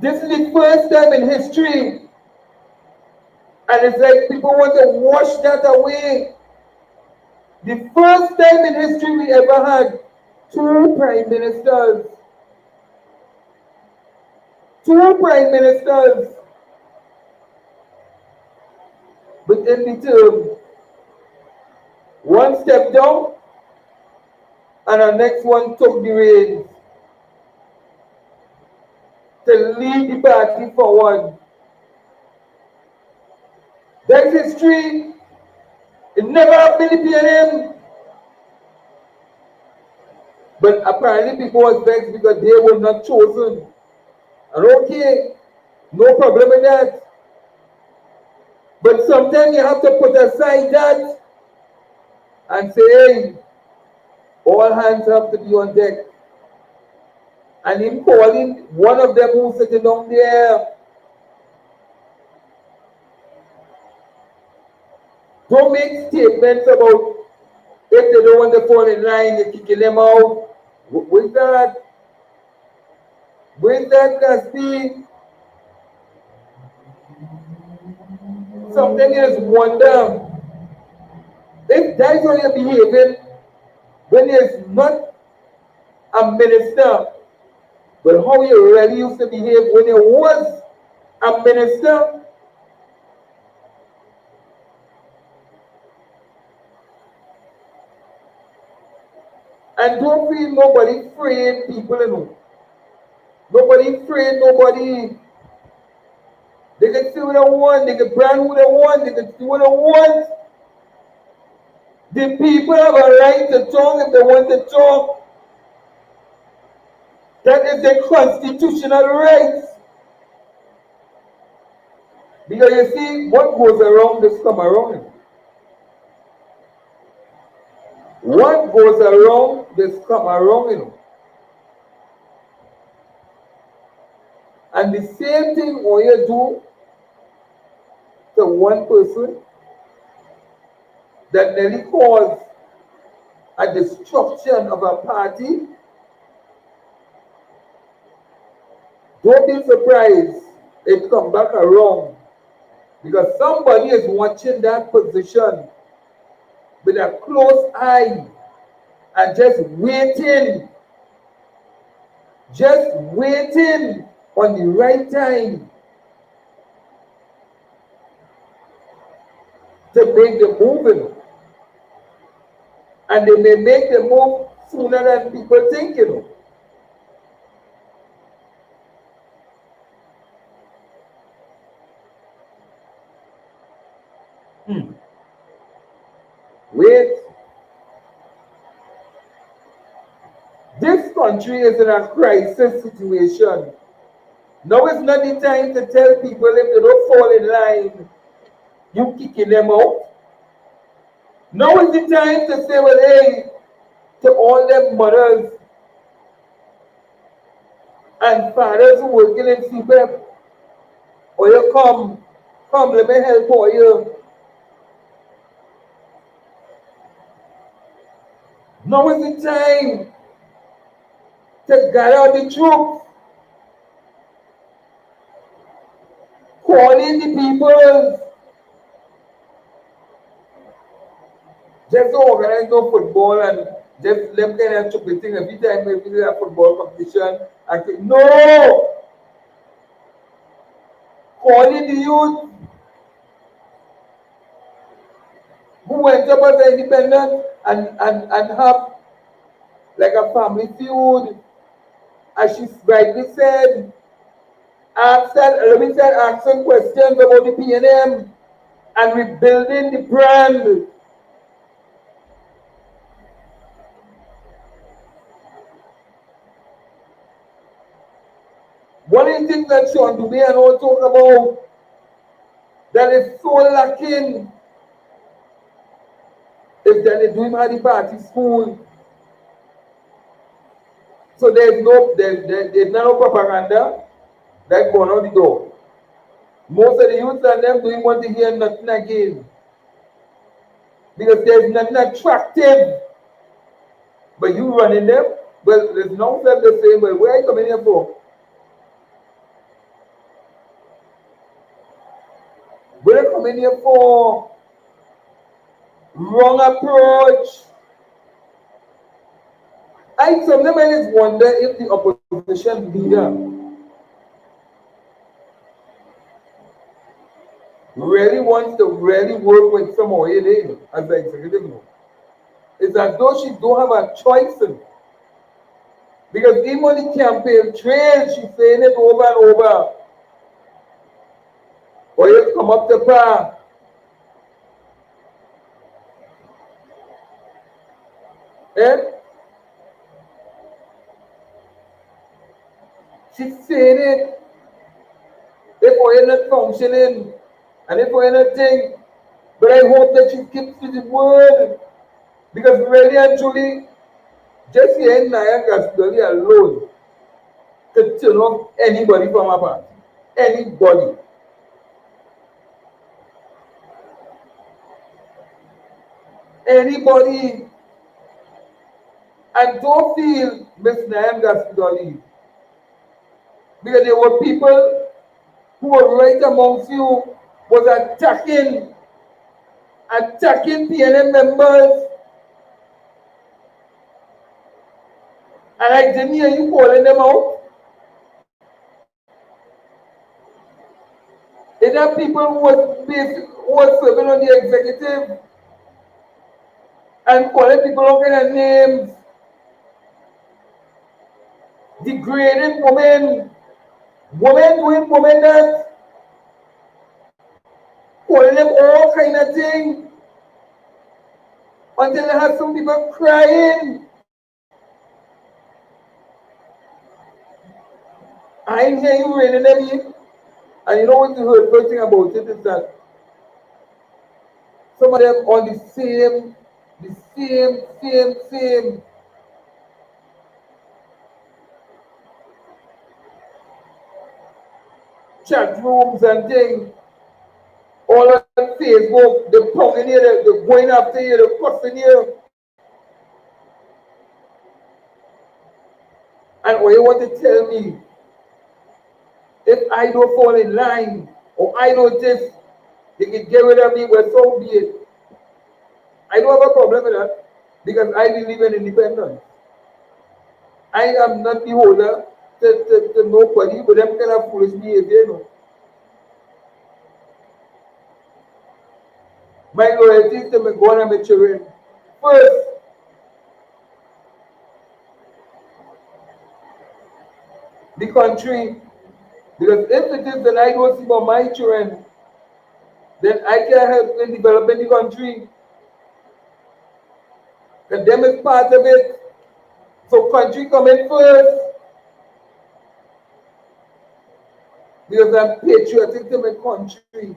This is the first time in history. And it's like people want to wash that away. The first time in history we ever had 2 prime ministers. 2 prime ministers within the term. One stepped down and the next one took the reins to lead the party forward. That's history. It never happened in PNM. But apparently people was vexed because they were not chosen And okay, no problem with that. But sometimes you have to put aside that and say, hey, all hands have to be on deck. And him calling one of them who's sitting down there, don't make statements about if they don't want to fall in line, you're kicking them out. With that, Caspi, something is wonder. If that's how you're behaving, when you're not a minister, but how you really used to behave when you was a minister, and don't feel nobody afraid people, you know. Nobody afraid, nobody. They can say what they want, they can brand who they want, they can do what they want. The people have a right to talk if they want to talk. That is their constitutional rights. Because you see, what goes around does come around. What goes around does come around, you know. And the same thing when you do to one person that nearly caused a destruction of a party, don't be surprised it come back around, because somebody is watching that position with a close eye and just waiting on the right time to make the move, you know. And they may make the move sooner than people think, you know. Wait. This country is in a crisis situation. Now is not the time to tell people if they don't fall in line, you kicking them out. Now is the time to say, well, hey, to all them mothers and fathers who working in CPEP, or you come, let me help for you. Now is the time to gather the troops, calling the people, just to organize no football and just let them have stupid thing every time we do a football competition. And say, no! Calling the youth who went up as independent and have like a family feud, as she rightly said, asking questions about the PNM and rebuilding the brand. One of the things that Sean Dubé and all talk about that is so lacking is that they do him at the party school. So there's no propaganda that going out the door. Most of the youth and them don't want to hear nothing again. Because there's nothing attractive. But you running them, well, there's no self the same, well, where are you coming here for? Where are you coming here for? Wrong approach. I sometimes wonder if the opposition leader really wants to work with some OALA as the executive. It's as though she don't have a choice. Because even on the campaign trail, she's saying it over and over. Or you come up to par. Eh? She's saying it you're not functioning, and if you're not thing, but I hope that you keep to the word, because really and truly, just hearing Naya Gasdoli alone could turn off anybody from a party. Anybody. Anybody. And don't feel Miss Naya Gasdoli, because there were people who were right amongst you, was attacking PNM members, and I didn't hear you calling them out. Is that people who was serving on the executive and calling people all kind of names, degrading women doing women that, calling them all kind of things, until I have some people crying. I ain't hear you raining them in. And you know what the hurtful thing about it is that some of them on the same chat rooms and things, all on Facebook, they're pounding you, they're going after you, they're cussing you. And what you want to tell me, if I don't fall in line, or I don't this, they can get rid of me, well, so be it. I don't have a problem with that, because I believe in independence. I am not beholden to nobody with them kind of foolish behavior, you know. My loyalty is to my God and my children. First, the country. Because if it is that I don't see about my children, then I can help in developing the country. And them is part of it. So country coming first. Because I'm patriotic to my country.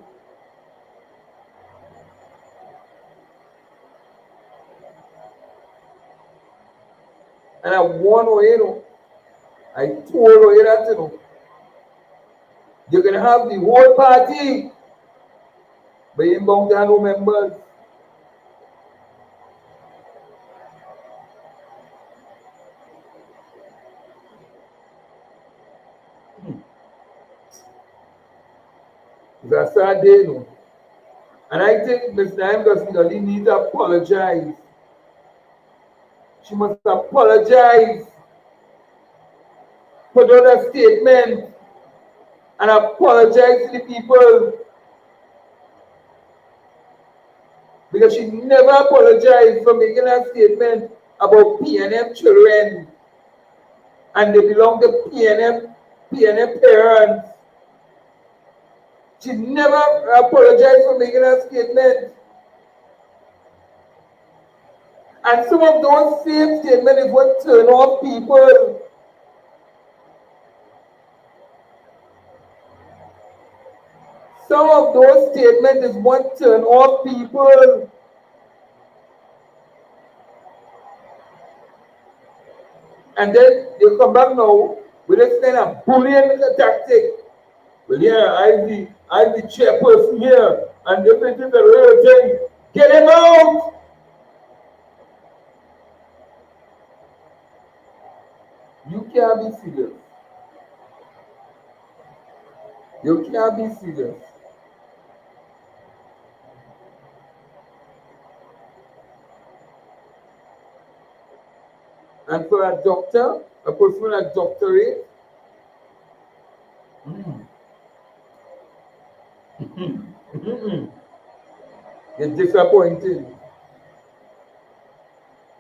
And I warn you know, I told you that, you know, you're going to have the whole party, but you ain't bound to have no members. It's a sad day, you know. And I think Ms. Naim Gaskinali needs to apologize. She must apologize, put out a statement, and apologize to the people. Because she never apologized for making a statement about PNM children. And they belong to PNM parents. She never apologized for making a statement. And some of those same statements is what turn off people. Some of those statements is what turn off people. And then they come back now with this kind of bullying tactic. Well, yeah, I'm the chairperson here, and if it is a real thing, get him out! You can't be serious. You can't be serious. And for a doctor, a person with a doctorate, it's disappointing.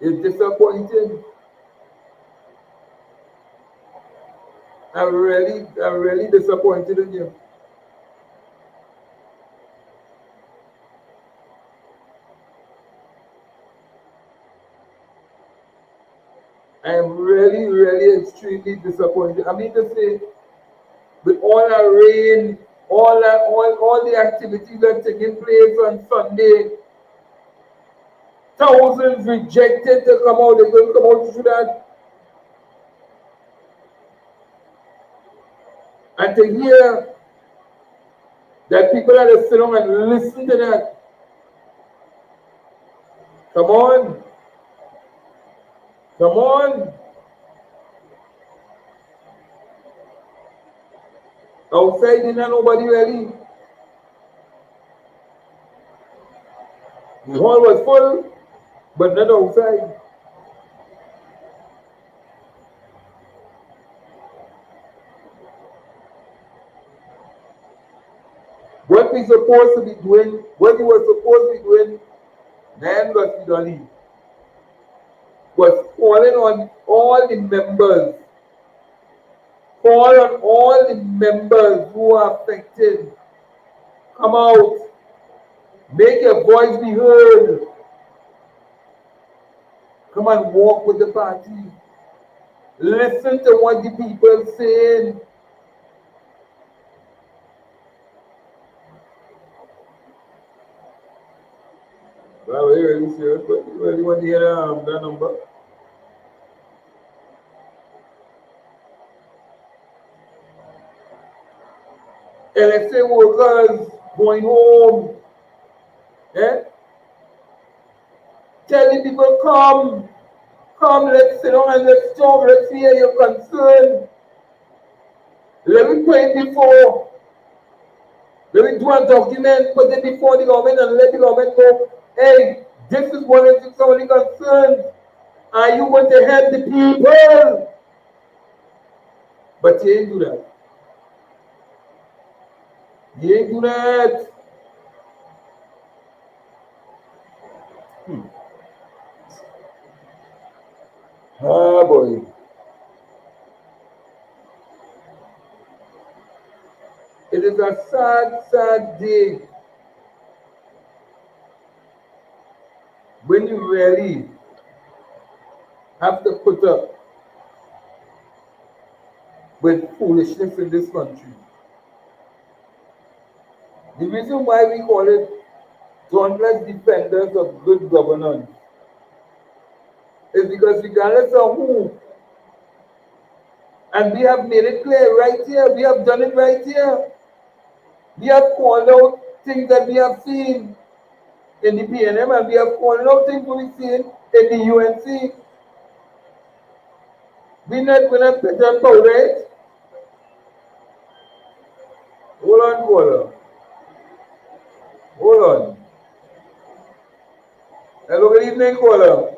It's disappointing. I'm really disappointed in you. I am really extremely disappointed. I mean to say, with all our rain, all the activities that are taking place on Sunday. Thousands rejected to come out. They couldn't come out to do that. And to hear that people are to sit down and listen to that. Come on. Come on. Outside, didn't have nobody really. The hall was full, but not outside. What we supposed to be doing, what we were supposed to be doing, then was done. Was calling on all the members. Call on all the members who are affected. Come out. Make your voice be heard. Come and walk with the party. Listen to what the people are saying. Well, we're really serious, but you really want to hear that number? LSA workers going home. Eh? Telling people, come, let's sit down and let's talk, let's hear your concern. Let me put it before. Let me do a document, put it before the government and let the government know, hey, this is what is some of the concerns. Are you going to help the people? But you ain't do that. You ain't do that. Ah, boy. It is a sad, sad day when you really have to put up with foolishness in this country. The reason why we call it Dauntless Defenders of Good Governance is because regardless of who, and we have made it clear right here, we have done it right here. We have called out things that we have seen in the PNM and we have called out things we've seen in the UNC. We're not better about it. Hold on, caller. Hold on. Hello, good evening, caller.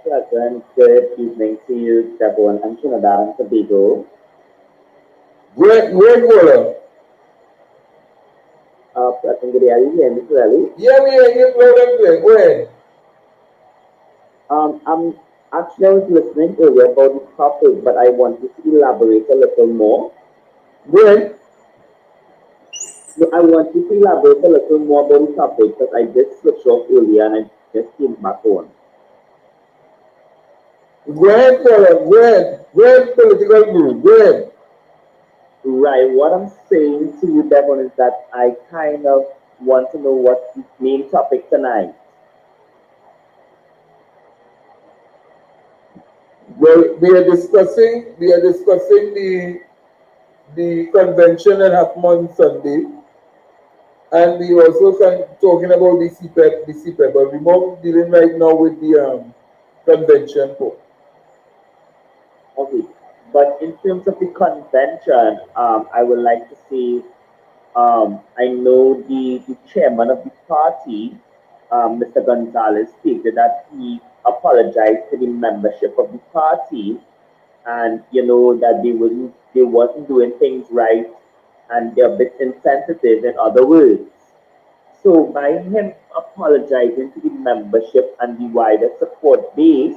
Pleasant, good evening to you, everyone. I'm Trinidad and Tobago. Great caller. Pleasant, good day. Are you hearing me clearly? Yeah, we are here loud and clear. Go ahead. I was listening earlier about the topic, but I wanted to elaborate a little more. Go ahead. No, I want you to elaborate a little more about the topic because I did switch off earlier and I just came back on. Go ahead, caller. Go ahead. Go ahead, political group. Go ahead. Right. What I'm saying to you, Devon, is that I kind of want to know what's the main topic tonight. Well, we are discussing the convention that happened on Sunday, and we also talking about the CPEP, but we're more dealing right now with the convention. Okay, but in terms of the convention, I would like to see. I know the chairman of the party, Mr. Gonzalez, stated that he apologized to the membership of the party, and that they wasn't doing things right, and they're a bit insensitive. In other words, so by him apologizing to the membership and the wider support base,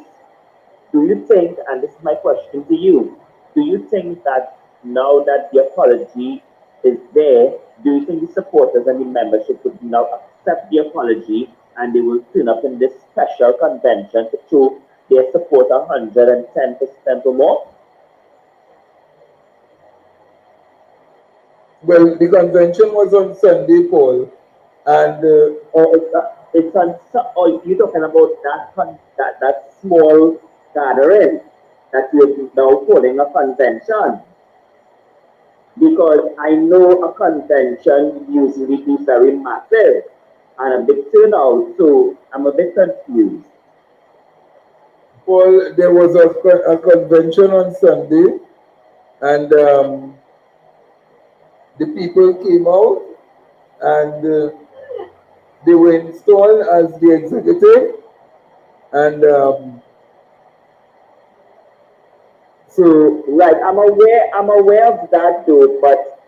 do you think, and this is my question to you, do you think that now that the apology is there, do you think the supporters and the membership would now accept the apology and they will turn up in this special convention to show their support 110% or more? Well, the convention was on Sunday, Paul, and It's on. Oh, you're talking about that small gathering that you're now calling a convention. Because I know a convention usually is very massive and a big turnout, so I'm a bit confused. Paul, there was a convention on Sunday, and the people came out, and they were installed as the executive, and So right, I'm aware of that too, but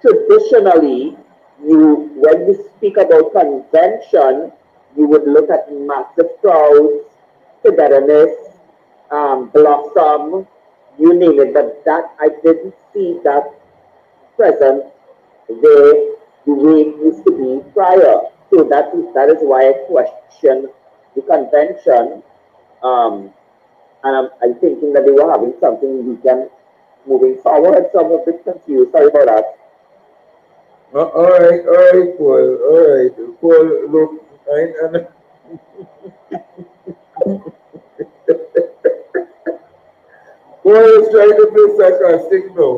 traditionally, when you speak about convention, you would look at massive crowds, togetherness, blossom, you name it. But that I didn't see that present there the way it used to be prior. So that is why I question the convention. Um, and I'm thinking that they were having something weekend moving forward. So I'm a bit confused. Sorry about that. all right, Paul, all right, Paul. Look, and Paul is trying to play sarcastic now.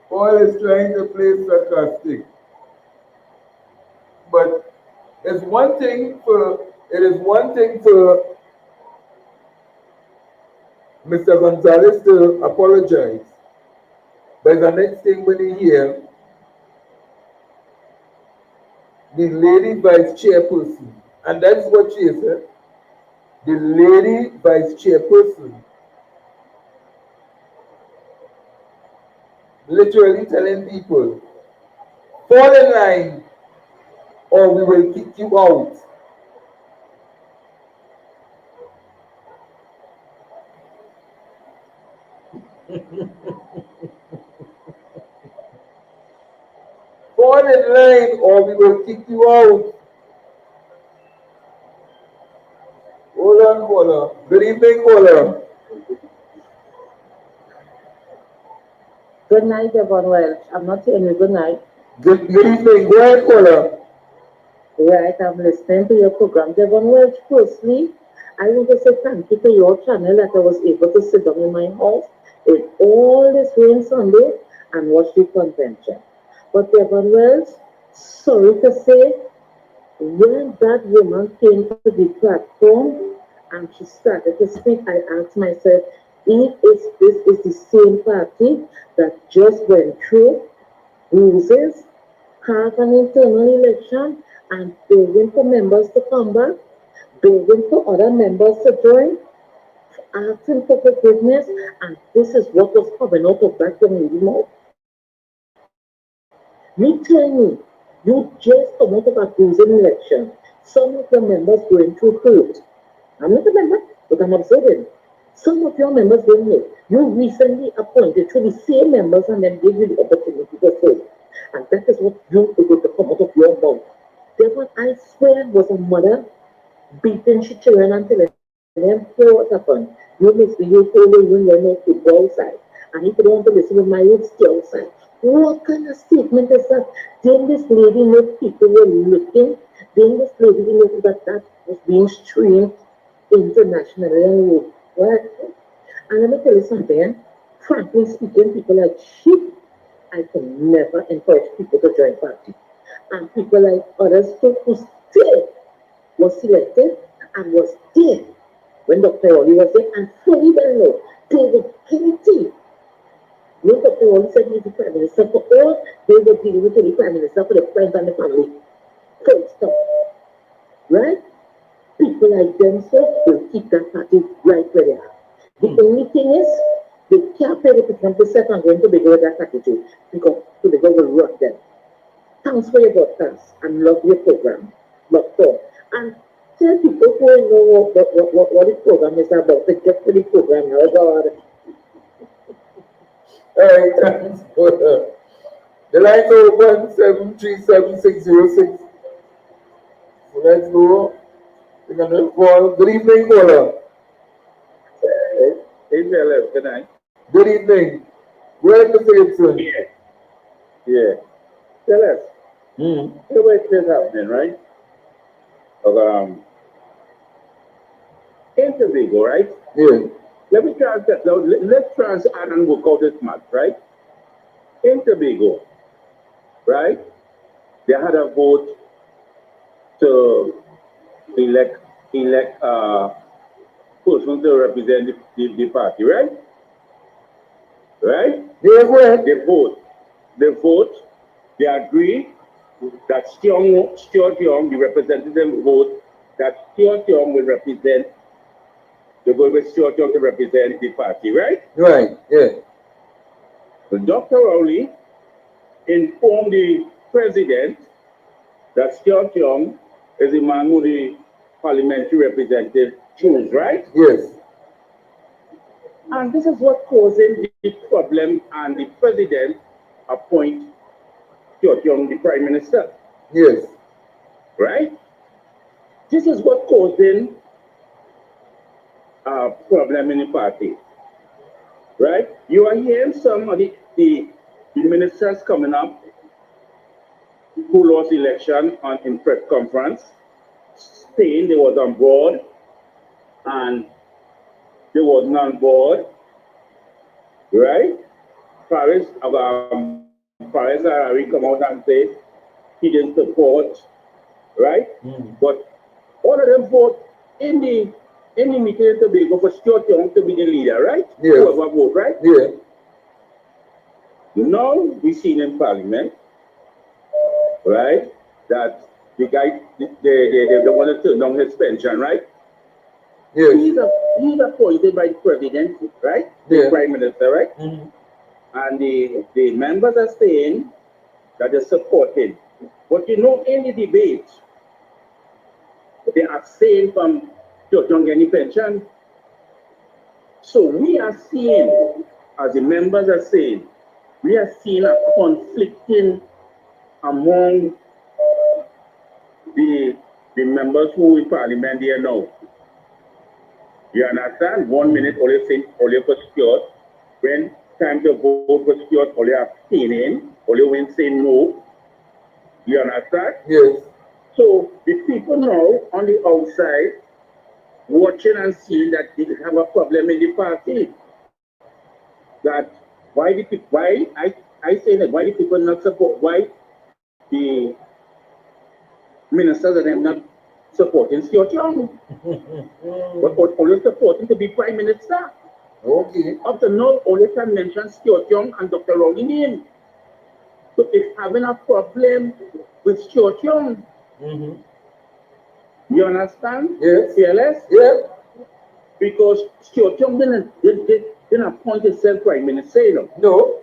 Paul is trying to play sarcastic, but it is one thing for Mr. Gonzalez to apologize, but the next thing when he hear the lady vice chairperson, and that's what she is, the lady vice chairperson, literally telling people, fall in line or we will kick you out. Fall in line or we will kick you out. Hold on, caller. Good evening, caller. Good night, Devon Welch. I'm not saying you good night. Good evening. Go ahead, caller. Right, I'm listening to your program. Devon Welch, firstly, I want to say thank you to your channel that I was able to sit down in my house in all this rain Sunday and watch the convention. But Devon Welch, sorry to say, when that woman came to the platform and she started to speak, I asked myself, if this is the same party that just went through bruises, have an internal election, and begging for members to come back, begging for other members to join, asking for forgiveness, and this is what was coming out of that community mouth. You tell me, you just come out of a bruising election. Some of your members going through hurt. I'm not a member, but I'm observing. Some of your members going hurt. You recently appointed to the same members and then gave you the opportunity to serve. And that is what you able to come out of your mouth. Devon, I swear, was a mother beating she children until them hear what happened. You misbehave for you know to go outside. And if you don't want to listen to my words, stay outside. What kind of statement is that? Then this lady know people were looking. Then this lady knew that was being streamed internationally and what? And let me tell you something. Frankly speaking, people like sheep, I can never encourage people to join party. And people like others too who still was selected and was there when Dr. Oli was there and fully well know they were guilty. When Dr. Oli said he's the Prime Minister for all, they were dealing with the Prime Minister for the friends and the family. Full stop. Right? People like them so will keep that party right where they are. The only thing is they can't pay the 50% and going to be with that attitude because Tobago will rock them. Thanks for your broadcast and love your program. Love all. And tell people who know what the program is about. They get to the program now. God. All right, thanks. The lines are open 737-606. So let's go. We're going to call. Good evening, caller. Good night. Good evening. Go ahead, Mr. Gibson. Yeah. Tell us. The way it is happening, right? In Tobago, right? Yeah. Let me try that. Now, let's try and work out this math, right? In Tobago, right? They had a vote to elect person to represent the party, right? Right? Yeah, go ahead. They vote, they agree that Stuart Young, the representative vote, that Stuart Young will represent, they go with Stuart Young to represent the party, right? Right, yeah. So Dr. Rowley informed the president that Stuart Young is the man who the parliamentary representative choose, right? Yes. And this is what causing the problem, and the president appoint Stuart Young the prime minister. Yes. Right? This is what causing a problem in the party. Right? You are hearing some of the ministers coming up who lost election in press conference, saying they was on board and they wasn't on board. Right? Paris Harari come out and say he didn't support, right? But all of them vote in the meeting in Tobago for Stuart Young to be the leader, right? Yeah. Whoever vote, right? Yeah. Now we seen in Parliament, right, that the guy they want to turn down his pension, right? Yes. He's appointed by the president, right? Yeah. The prime minister, right? And the members are saying that they're supporting. But you know, in the debate, they are saying from Stuart Young any pension. So we are seeing, as the members are saying, we are seeing a conflicting among the members who in Parliament there now. You understand? 1 minute only for Stuart. When time to vote for Stuart, only abstaining, only when saying no. You understand? Yes. So the people now on the outside watching and seeing that they have a problem in the party. That why the people not support, why the ministers are not supporting Stuart Young, but only supporting to be prime minister. Okay. Up to now, only can mention Stuart Young and Dr. Rowley name. So it's having a problem with Stuart Young. You understand? Yes. Fearless? Yeah. Because Stuart Young didn't appoint himself prime minister, you know. No.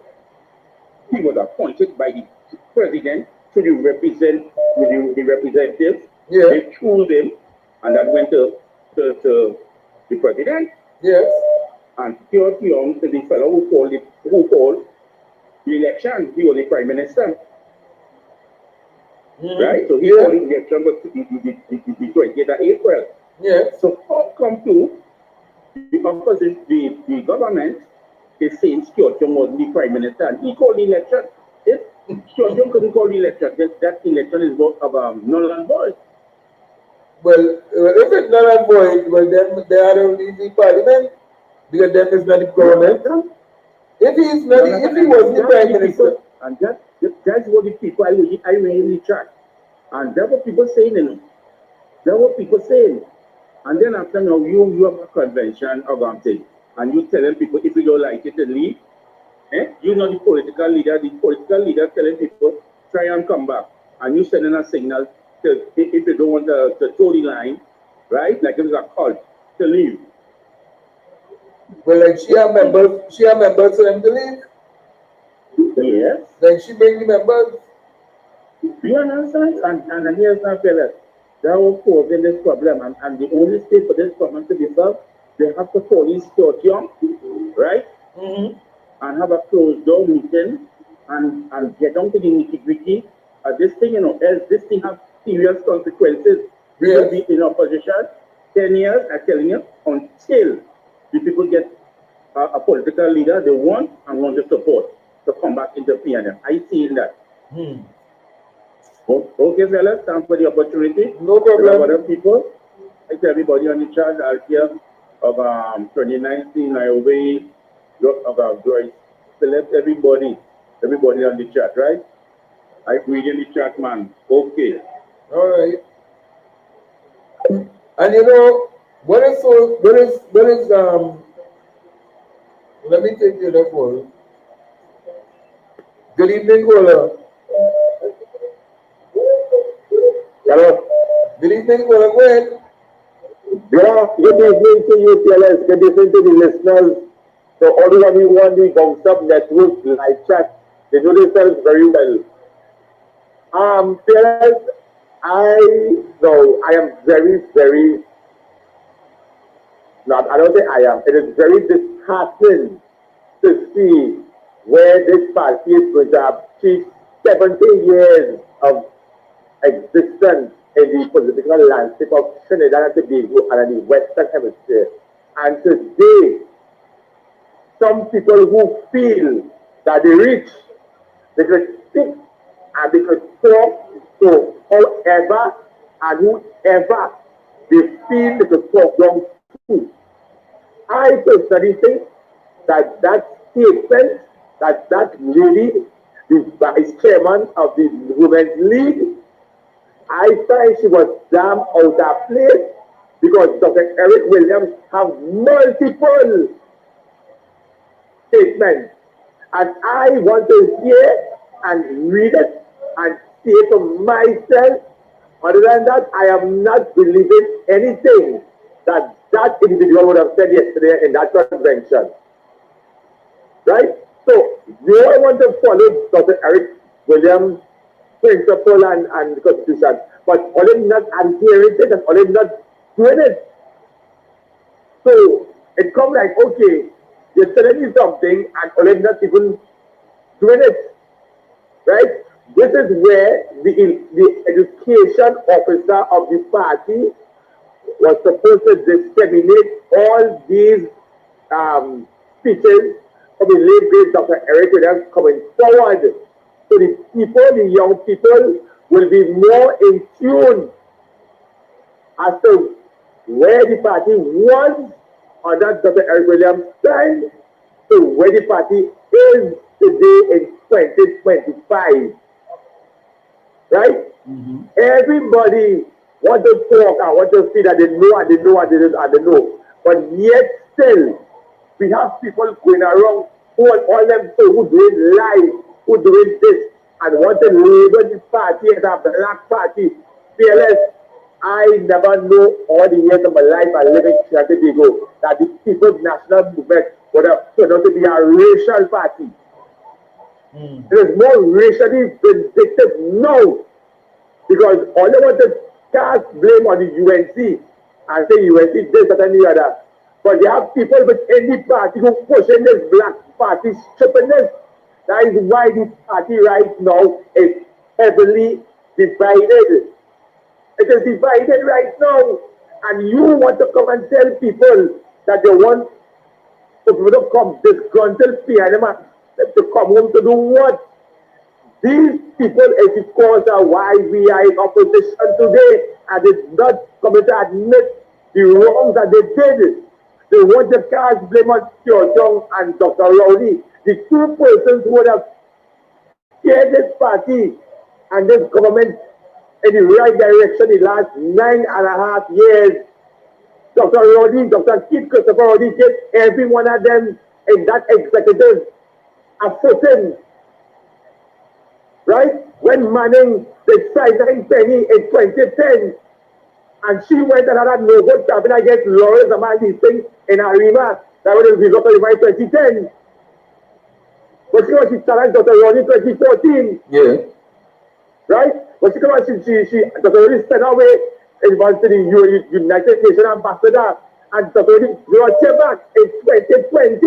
He was appointed by the president to the representatives. Yeah. They chose him, and that went to the president. Yes. And Stuart Young is the fellow who called the election. He was the prime minister. Right? So he called the election was the 28th of April. Yes. So how come to the opposition, the government is saying Stuart Young was the prime minister and he called the election. If Stuart Young couldn't call the election, that election is null and void. Well, if it's null and void, well then they are only the parliament, because then it's not the government. If he was the prime minister. And that's what the people I really track. And that's what people saying, you know. That's what people saying. And then after now you have a convention or something, and you telling people if you don't like it, then leave. You know the political leader telling people try and come back. And you sending a signal to, if you don't want to toe the line, right? Like it's a cult to leave. Well, like she have members for them to leave. Yes. Like she bring the members. You understand? And here's my fellas. That was causing this problem, and the only state for this problem to be solved, they have to call in Stuart Young, right? And have a closed door meeting and get down to the nitty-gritty. This thing, you know, else this thing has serious consequences. We will be in opposition 10 years, I'm telling you, until the people get a political leader they want and want to support to come back into PNM. I see that. Okay, fellas, thanks for the opportunity. No problem. Other people, like everybody on the chat, I'll hear of 2019, I obey of Joyce. Select everybody on the chat, right? I read in the chat, man. Okay. All right. And you know, what is let me take the other call. Good evening, caller. Hello. Good evening, caller. Go ahead. Yeah, good evening to you, TLS. Good evening to the listeners. So all of you on the Bounce Up Network live chat, they know themselves very well. TLS, I am very, very, not, I don't say I am, it is very disheartening to see where this party is going to achieve 70 years of existence in the political landscape of Trinidad and Tobago and in the Western Hemisphere. And today, some people who feel that they reach, they could speak and they could talk to whoever and whoever they feel they could talk down to. I personally think that statement, that lady, the vice chairman of the Women's League, I find she was damn out of place because Dr. Eric Williams have multiple statements. And I want to hear and read it and see it for myself. Other than that, I am not believing anything that individual would have said yesterday in that convention. Right? So, you all want to follow Dr. Eric Williams' principle and the Constitution, but all him not adhering to it and all him not doing it. So, it comes like, okay, you're telling me something and all him not even doing it. Right? This is where the education officer of the party was supposed to disseminate all these speeches from the late great Dr. Eric Williams coming forward. So the people, the young people, will be more in tune as to where the party was under Dr. Eric Williams' time to where the party is today in 2025. Right? Everybody want to talk and want to see that they know and they know and they know and they know. But yet still, we have people going around who are all them who doing lies, who doing this, and want to label the party as a black party. PLS, I never know all the years of my life I live in Trinidad and Tobago that the People's National Movement would have turned out to be a racial party. It is more racially vindictive now because all they want to cast blame on the UNC and say UNC this, that, and the other. But they have people within the party who pushing this black party stupidness. That is why the party right now is heavily divided. It is divided right now. And you want to come and tell people that they want to come disgruntled PNM to come home to do what? These people is the cause of why we are in opposition today and it's not coming to admit the wrongs that they did. They want to cast blame on Kyotong and Dr. Rowley, the two persons who would have steered this party and this government in the right direction the last 9.5 years. Dr. Rowley, Dr. Keith Christopher Rowley gave every one of them in that executive a footing. Right? When Manning did sideline Penny in 2010, and she went and had a no-vote campaign against Lawrence Amandi thing in Arima, that was the result of the 2010. But she challenged Dr. Ronnie in 2014. Yeah. Right? But she Dr. Ronnie sent away and was to the United Nations ambassador, and Dr. Ronnie brought her back in 2020.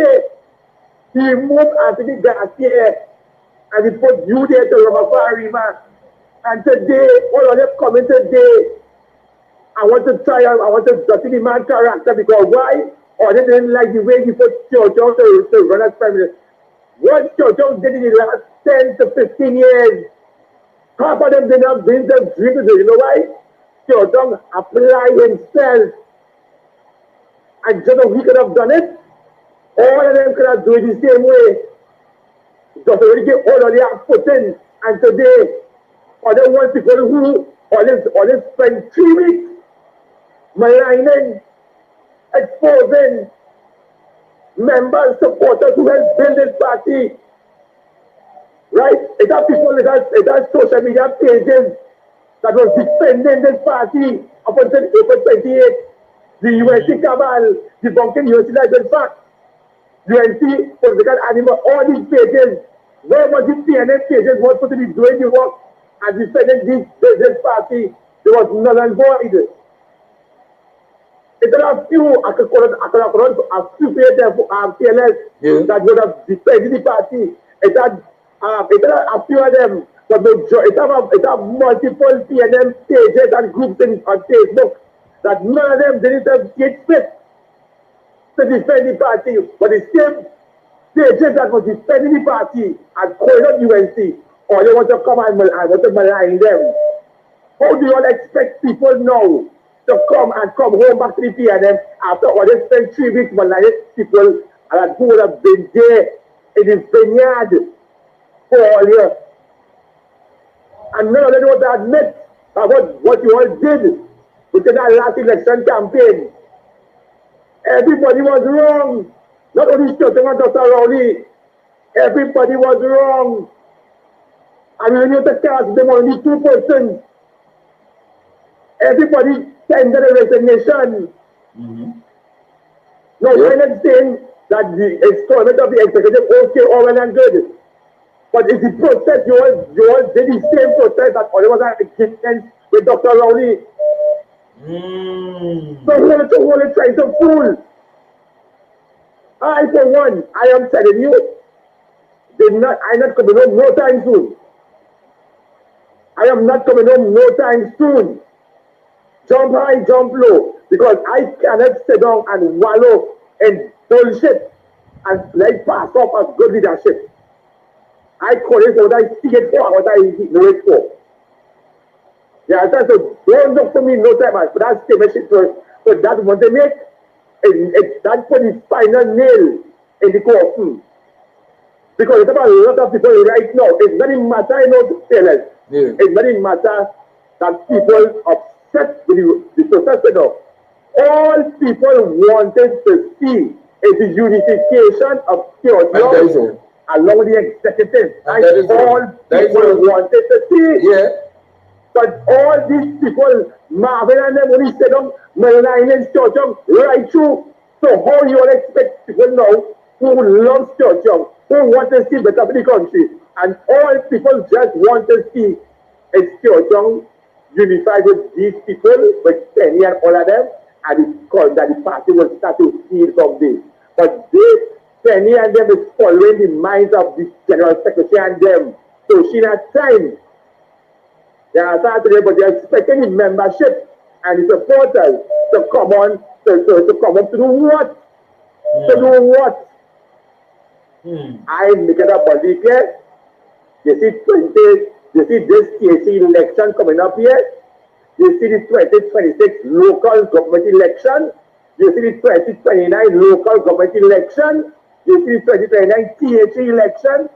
He moved Anthony Garcia and he put you there to Ramaphosa. And today, all of them coming today, I want to dirty the man's character because why? or they didn't like the way he put Churchill to run as prime minister. What Churchill did in the last 10 to 15 years, half of them did not bring the dream to do. You know why? Churchill applied himself. And just we could have done it. All of them could have done it the same way. Just already get all of their put in. And today, other one people who always spend 3 weeks maligning, exposing members, supporters who help build this party. Right? It has people, it has social media pages that was defending this party up until April 28th. The UNC cabal, debunking UNC fact, UNC political animal, all these pages, where was the PNF pages was supposed to be doing the work and defending this party? There was null and void. It's a few, I could call it a few pages for PLS that would have defended the party. It's a few of them, but it have multiple PNM pages and groups on Facebook that none of them didn't have get fit to defend the party. But the same pages that was defending the party and calling up UNC, or they want to come and want to malign them. How do you all expect people now to come home back to the PNM after all they spent 3 weeks maligning people and who would have been there in the vineyard for all year? And none of them want to admit that what you all did within that last election campaign. Everybody was wrong. Not only Stoughton and Dr. Rowley. Everybody was wrong. And when you have to cast them only 2 persons, everybody tendered a resignation. Now, we're not saying that the installment of the executive okay, all well and good. But it's the process, you all did the same process that all was against with Dr. Rowley. So who are trying to fool? I, for one, I am telling you, I'm not coming home no time soon. I am not coming home no time soon. Jump high, jump low, because I cannot sit down and wallow in bullshit and like pass off as good leadership. I call it what I see it for, what I know it for. Yeah, so don't look for me no time, but that's the shit so that what they make, that put the final nail in the coffin. Because it's about a lot of people right now. It's not even matter, I know to tell us. It's not even matter that people upset with the process now. All people wanted to see is the unification of theology along with the executive. That's all people wanted to see. But all these people, Marvin and them, when he said them, maligning Church right through. So how you all expect people now who love Church, who want to see better for the country, and all people just want to see is Church unified with these people, with Penny and all of them, and it's called that the party will start to feel someday. But this Penny and them is following the minds of the General Secretary and them. So she had time. They are today, but they are expecting the membership and the supporters to come on to come up to do what? To do what? I make it up body here. You see this KC election coming up here. You see the 2026 local government election. You see the 2029 local government election. You see the 2029 THC election.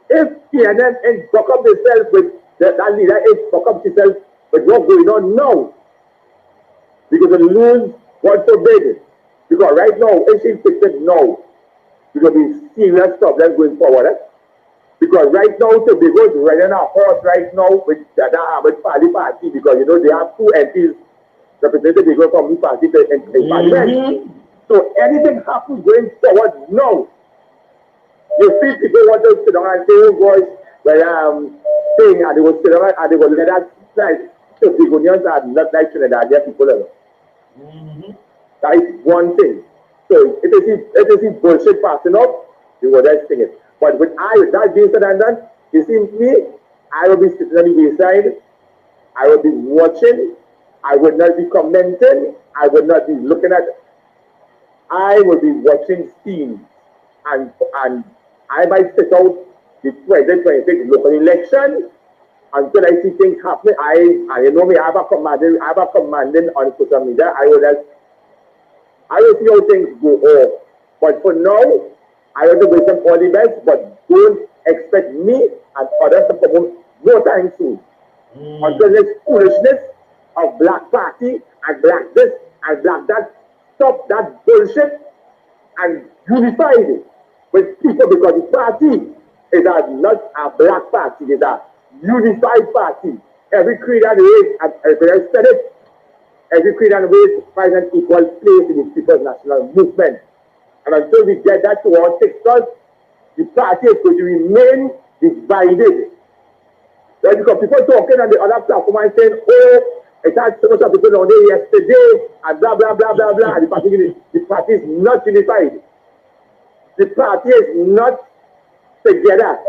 If PNM and buck up themselves with that leader, if buck up themselves with what's going on now, because they lose, God forbid. Because right now, if she fixes it now, because we serious problem going forward. Because right now, Tobago is running a horse right now with the Ahmed Pali party, because you know they have 2 MPs represented Tobago from the party in parliament. So anything happens going forward now. You see people want to sit down and say, oh boys, well, saying, and they will sit down and they will let us slide. So Togonians are not like Trinidadian people. That is one thing. So if you see bullshit passing up, you will just sing it. But with that being said and done, you see me, I will be sitting on the wayside, I will be watching, I will not be commenting, I will not be looking at I will be watching scenes, and I might sit out the 2026 local election until I see things happening. I you know me, I have a commanding on social media. I will see how things go off. But for now, I want to wish them all the best, but don't expect me and others to come home no time soon. Until this foolishness of black party and black this and black that, stop that bullshit and unify it with people, because the party is not a black party, it is a unified party. Every creed and race, and I said it, every creed and race finds an equal place in the people's national movement. And until we get that to our sectors, the party is going to remain divided. Right? Because people talking on the other platform and saying, oh, it had so much of people on there yesterday, and blah, blah, blah, blah, blah. And the party is not unified. The party is not together.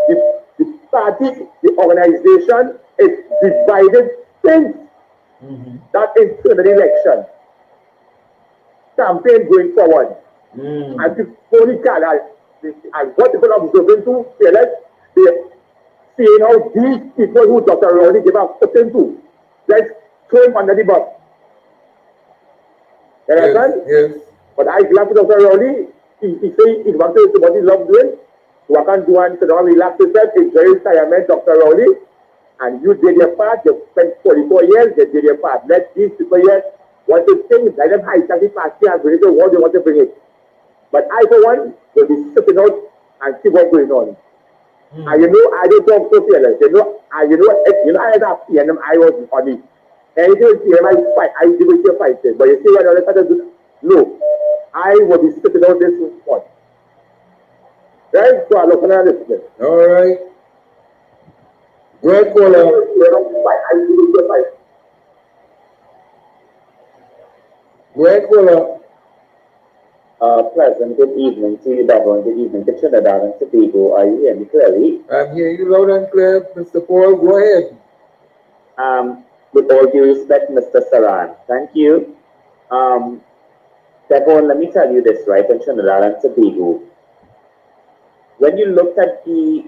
The party, the organization is divided since that internal election campaign going forward. And the only can, and what people are observing to, they're seeing how these people who Dr. Rowley gave up putting to, let's throw him under the bus. You understand? Yes. But I glad to Dr. Rowley, he say he wants to do what he loves doing, so I can do and sit down and relax himself. It's very retirement, Dr. Rowley, and you did your part. You spent 44 years, you did your part. Let these people here want to think, let them hijack the party and bring it to what they want to bring it. But I, for one, will be sitting out and see what's going on. And you know, I don't talk so fearless. I had a PNM, I was on it. Anything with PNM, I fight, I do with your fighting. But you see what other people do? No. I will be sitting out this spot. Right? So I'm looking at this. All right. Great caller. I do with your fighting. Great caller. Pleasant good evening to you, Devon. Good evening to Trinidad and Tobago. Are you hearing me clearly? I'm hearing you loud and clear, Mr. Paul. Go ahead. With all due respect, Mr. Saran, thank you. Devon, let me tell you this, right, in Trinidad and Tobago. When you looked at the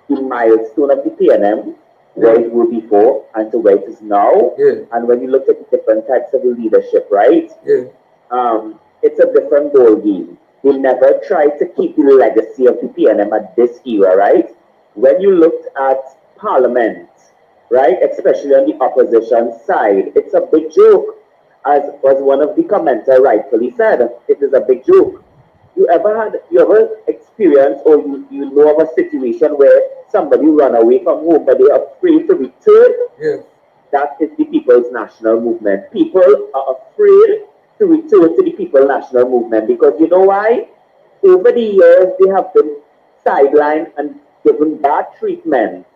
milestone of the PNM, where it was before and to where it is now, and when you looked at the different types of leadership, right? It's a different ball game. They never tried to keep the legacy of the PNM at this era, right? When you looked at Parliament, right, especially on the opposition side, it's a big joke. As one of the commenters rightfully said, it is a big joke. You ever experienced or you know of a situation where somebody run away from home but they are afraid to return? That is the People's National Movement. People are afraid to return to the People's National Movement because you know why? Over the years they have been sidelined and given bad treatment,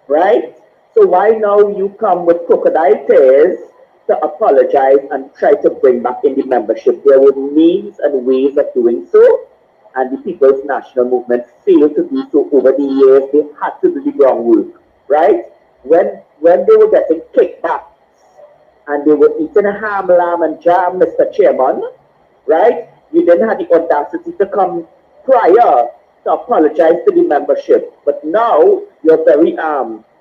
right? So why now you come with crocodile tears to apologize and try to bring back in the membership? There were means and ways of doing so, and the People's National Movement failed to do so over the years. They had to do the groundwork, right? When they were getting kickbacks and they were eating ham, lamb, and jam, Mr. Chairman, right? You didn't have the audacity to come prior to apologize to the membership. But now you're very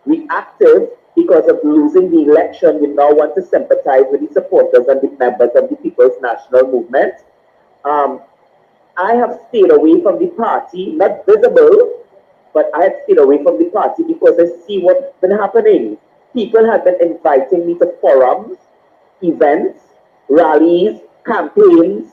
reactive because of losing the election. You now want to sympathize with the supporters and the members of the People's National Movement. I have stayed away from the party, not visible, but I have stayed away from the party because I see what's been happening. People have been inviting me to forums, events, rallies, campaigns,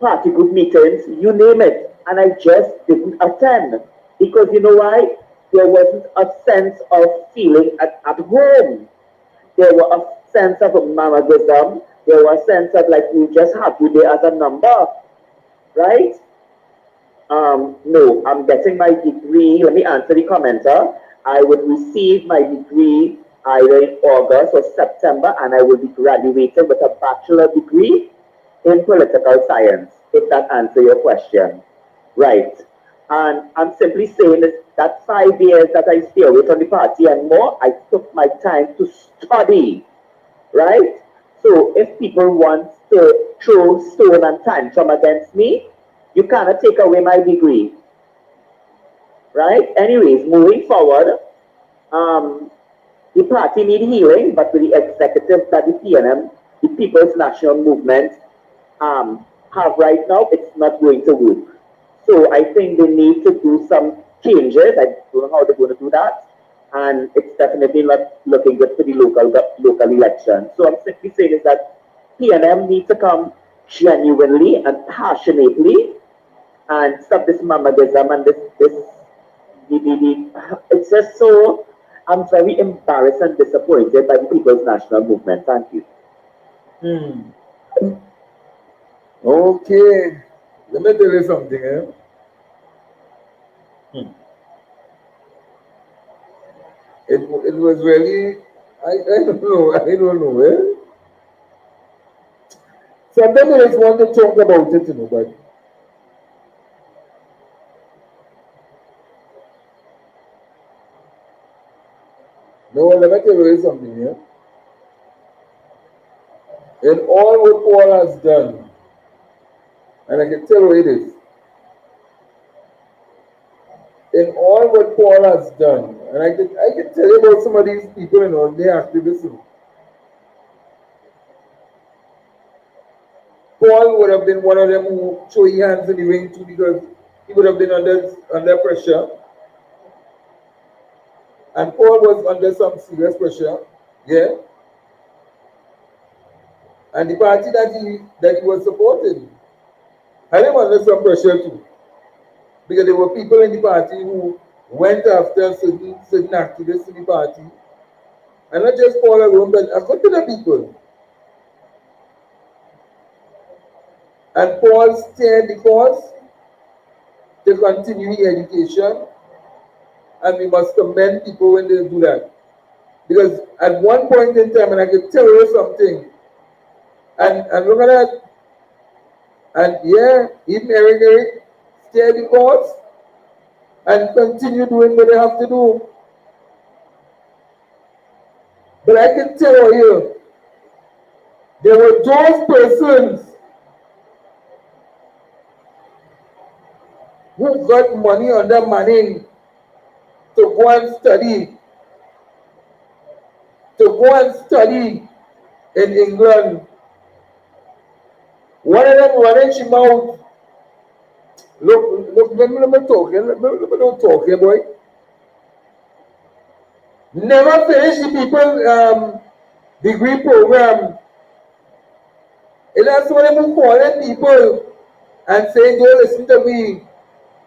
party group meetings, you name it. And I just didn't attend because you know why? There wasn't a sense of feeling at home. There was a sense of mamagism. There was a sense of like you just have you there as a number, right? No, I'm getting my degree. Let me answer the commenter. I would receive my degree either in August or September, and I will be graduating with a bachelor degree in political science, if that answers your question. Right. And I'm simply saying that 5 years that I stay away from the party and more, I took my time to study, right? So if if people want to throw stone and tantrum against me, you cannot take away my degree. Right? Anyways, moving forward, the party need healing, but with the executive that the PNM, the People's National Movement, have right now, it's not going to work. So I think they need to do some changes. I don't know how they're going to do that. And it's definitely not looking good for the local election. So I'm simply saying is that PNM needs to come genuinely and passionately and stop this mamadism and it's just so, I'm very embarrassed and disappointed by the People's National Movement. Thank you. Okay, let me tell you something. It was really, I don't know. Sometimes I just want to talk about it, but no, let me tell you something here. In all what Paul has done, and I can tell you it is, in all what Paul has done, and I can tell you about some of these people, they activists. Paul would have been one of them who threw his hands in the ring too, because he would have been under pressure. And Paul was under some serious pressure, yeah. And the party that he was supporting had him under some pressure too, because there were people in the party who went after certain activists in the party, and not just Paul alone, but a couple of people. And Paul steered the course to continue the education, and we must commend people when they do that. Because at one point in time, and I can tell you something, and look at that, and yeah, even Eric steered the course and continue doing what they have to do. But I can tell you, there were those persons who got money under money to go and study in England. One of them running his mouth. Look, let me talk here, boy. Never finish the people degree program. And that's what I'm calling people and saying, don't listen to me.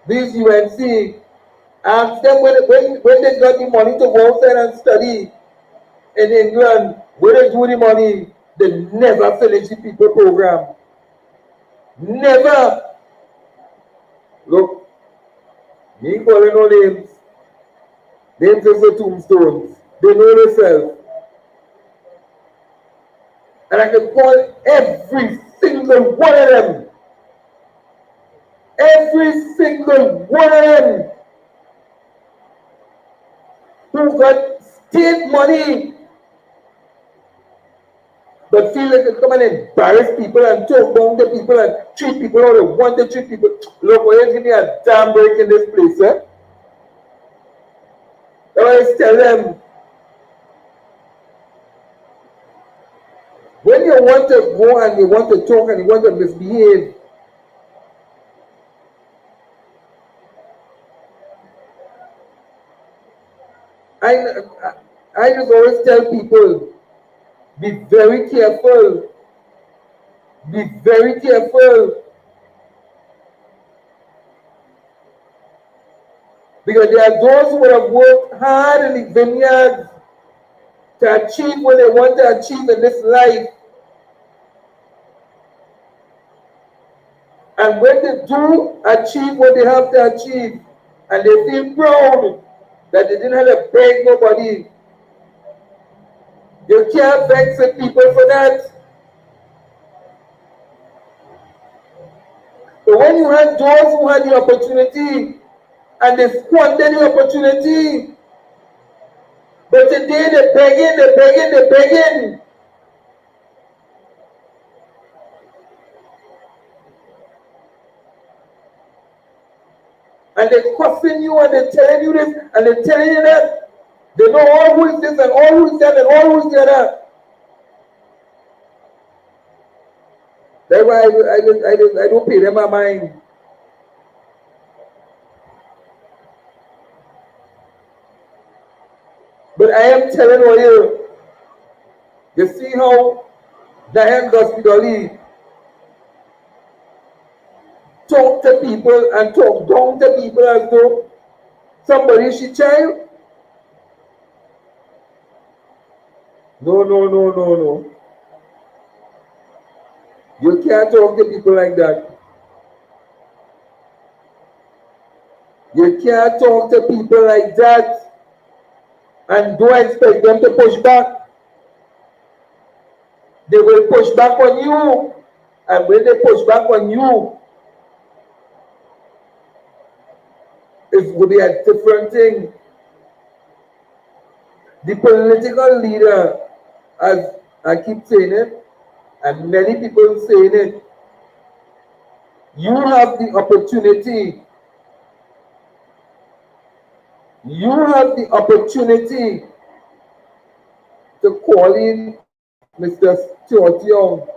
These UNC, ask them when they got the money to go outside and study in England, where they do the money, they never finish the people program. Never. Look, me calling no names. Names is the tombstones. They know themselves. And I can call every single one of them. Every single one of them who got state money but feel like they come and embarrass people and talk down to people and treat people how they want to treat people. Look, why you give me a damn break in this place, eh? I always tell them, when you want to go and you want to talk and you want to misbehave, I just always tell people, be very careful. Be very careful. Because there are those who have worked hard in the vineyard to achieve what they want to achieve in this life. And when they do achieve what they have to achieve, and they feel proud that they didn't have to beg nobody, you can't vex with people for that. But when you have those who had the opportunity and they squandered the opportunity, but today they're begging. and they're cussing you and they're telling you this and they're telling you that. They know all who is this and all who is that and all who is the other. That's why I don't pay them my mind. But I am telling you see how Diane Hospital talk to people and talk down to people as though somebody is she child? No. You can't talk to people like that. You can't talk to people like that and don't expect them to push back. They will push back on you. And when they push back on you, it will be a different thing. The political leader, as I keep saying it, and many people saying it, you have the opportunity. You have the opportunity to call in Mr. Stuart Young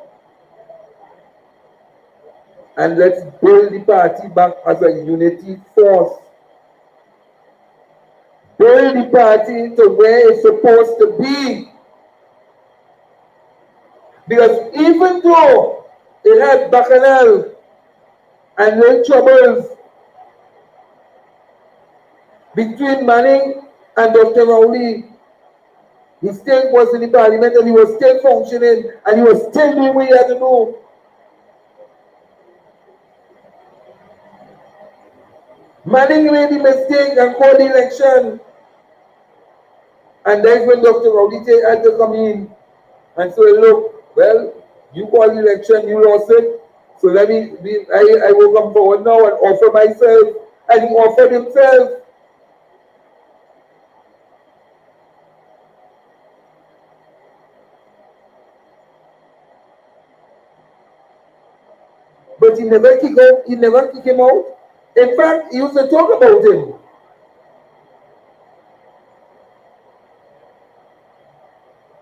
and let's build the party back as a unity force. Build the party to where it's supposed to be. Because even though it had bacchanal and little troubles between Manning and Dr. Rowley, he still was in the parliament and he was still functioning and he was still doing what he had to do. Manning made the mistake and called the election. And that's when Dr. Rowley had to come in and say, look, well, you called the election, you lost it. So I will come forward now and offer myself. And he offered himself. But he never kicked him out. In fact, he used to talk about him.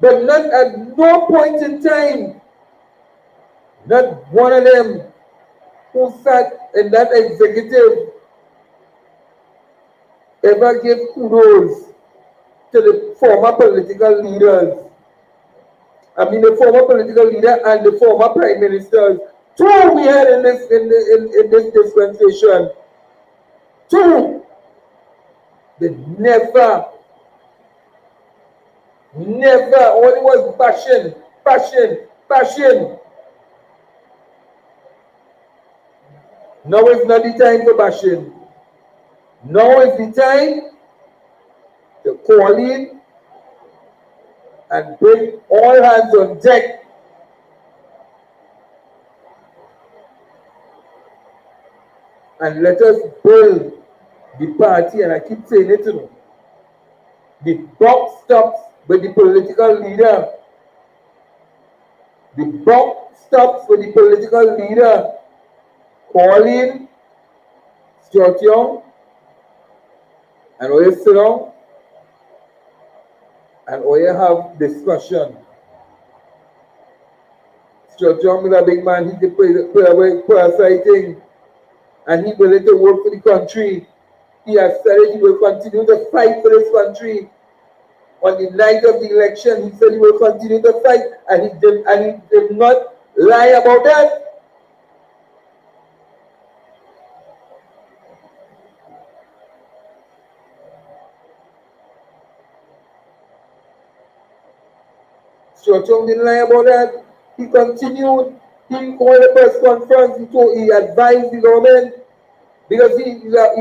But not at no point in time, not one of them who sat in that executive ever gave kudos to the former political leaders. I mean, the former political leader and the former prime ministers. Two we had in this dispensation. Two. They never, all it was passion. Now is not the time for bashing. Now is the time to call in and bring all hands on deck. And let us build the party, and I keep saying it to them. The buck stops with the political leader. The buck stops with the political leader. Call in Stuart Young and we sit down and we have discussion. Stuart Young is a big man, he can play a side thing. And he willing to work for the country. He has said he will continue to fight for this country. On the night of the election, he said he will continue to fight, and he did not lie about that. Stuart Young didn't lie about that. He continued. He called a press conference. He advised the government because he's a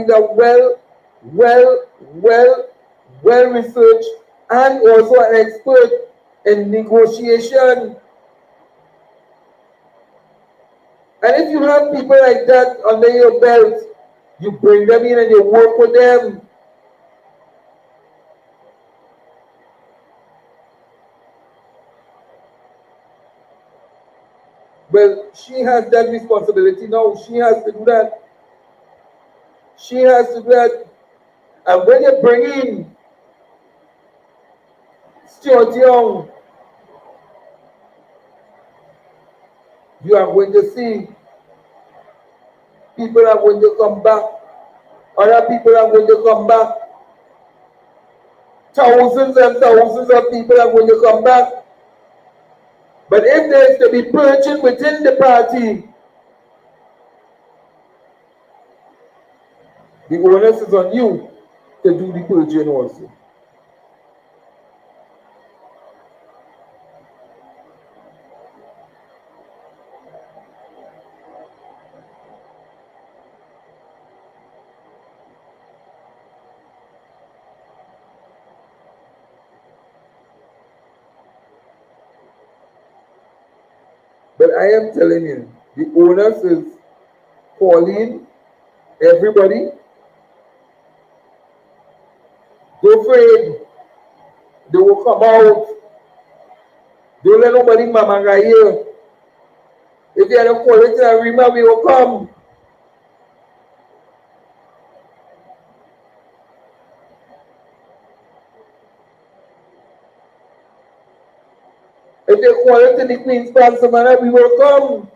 well researched and also an expert in negotiation. And if you have people like that under your belt, you bring them in and you work with them. Well, she has that responsibility now. She has to do that. She has to do that. And when you bring in Stuart Young, you are going to see people are going to come back. Other people are going to come back. Thousands and thousands of people are going to come back. But if there is to be purging within the party, the onus is on you to do the purging also. But I am telling you, the onus is calling everybody. Don't afraid. They will come out. Don't let nobody mama here. If they are not calling to a Rima, we will come. If they call it in the Queen's Park, we will come.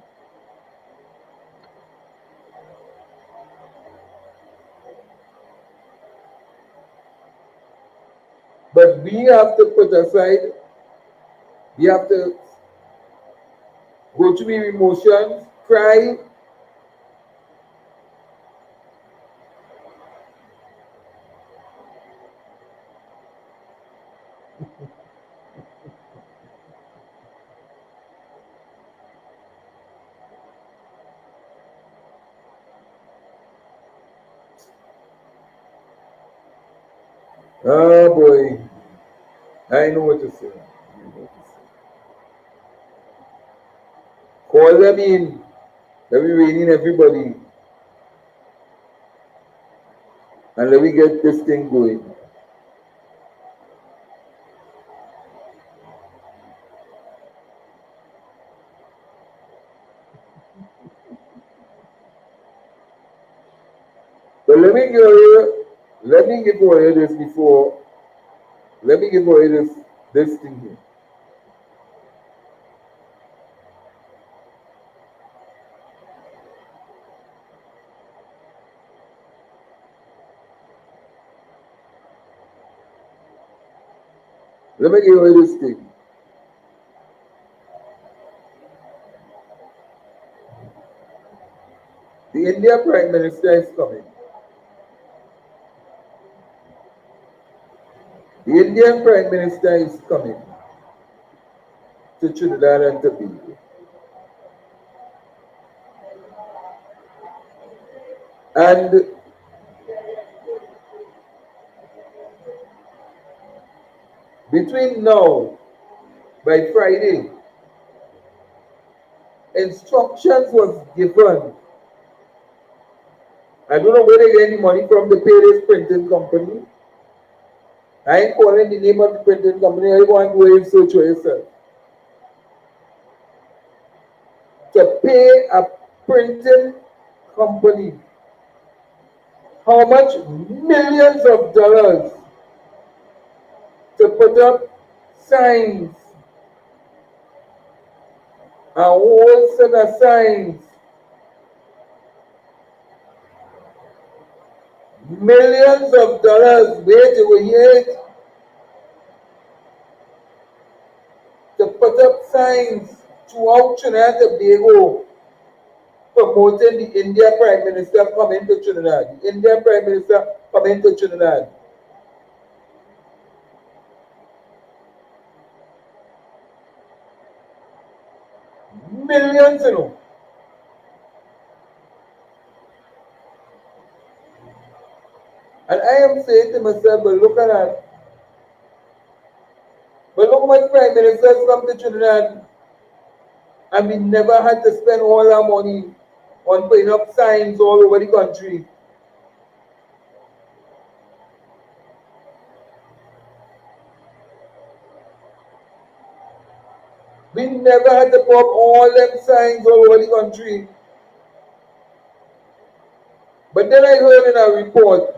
But we have to put aside, we have to go through the emotions, cry. Oh boy, I know what to say. Call them in. Let me rein in everybody. And let me get this thing going. But let me give away this before. Let me give away this thing here. Let me give away this thing. The India Prime Minister is coming. The Indian Prime Minister is coming to Trinidad and Tobago. And between now, by Friday, instructions was given. I don't know where they get any money from to pay this printing company. I ain't calling the name of the printing company. I want to go and search for yourself. To pay a printing company how much? Millions of dollars to put up signs, a whole set of signs. Millions of dollars, wait till we hear it, to put up signs throughout Trinidad and Tobago promoting the Indian Prime Minister coming to Trinidad. The Indian Prime Minister coming to Trinidad. Millions, you know. And I am saying to myself, but look at that. But look how much Prime Ministers come to Trinidad and we never had to spend all our money on putting up signs all over the country. We never had to put up all them signs all over the country. But then I heard in a report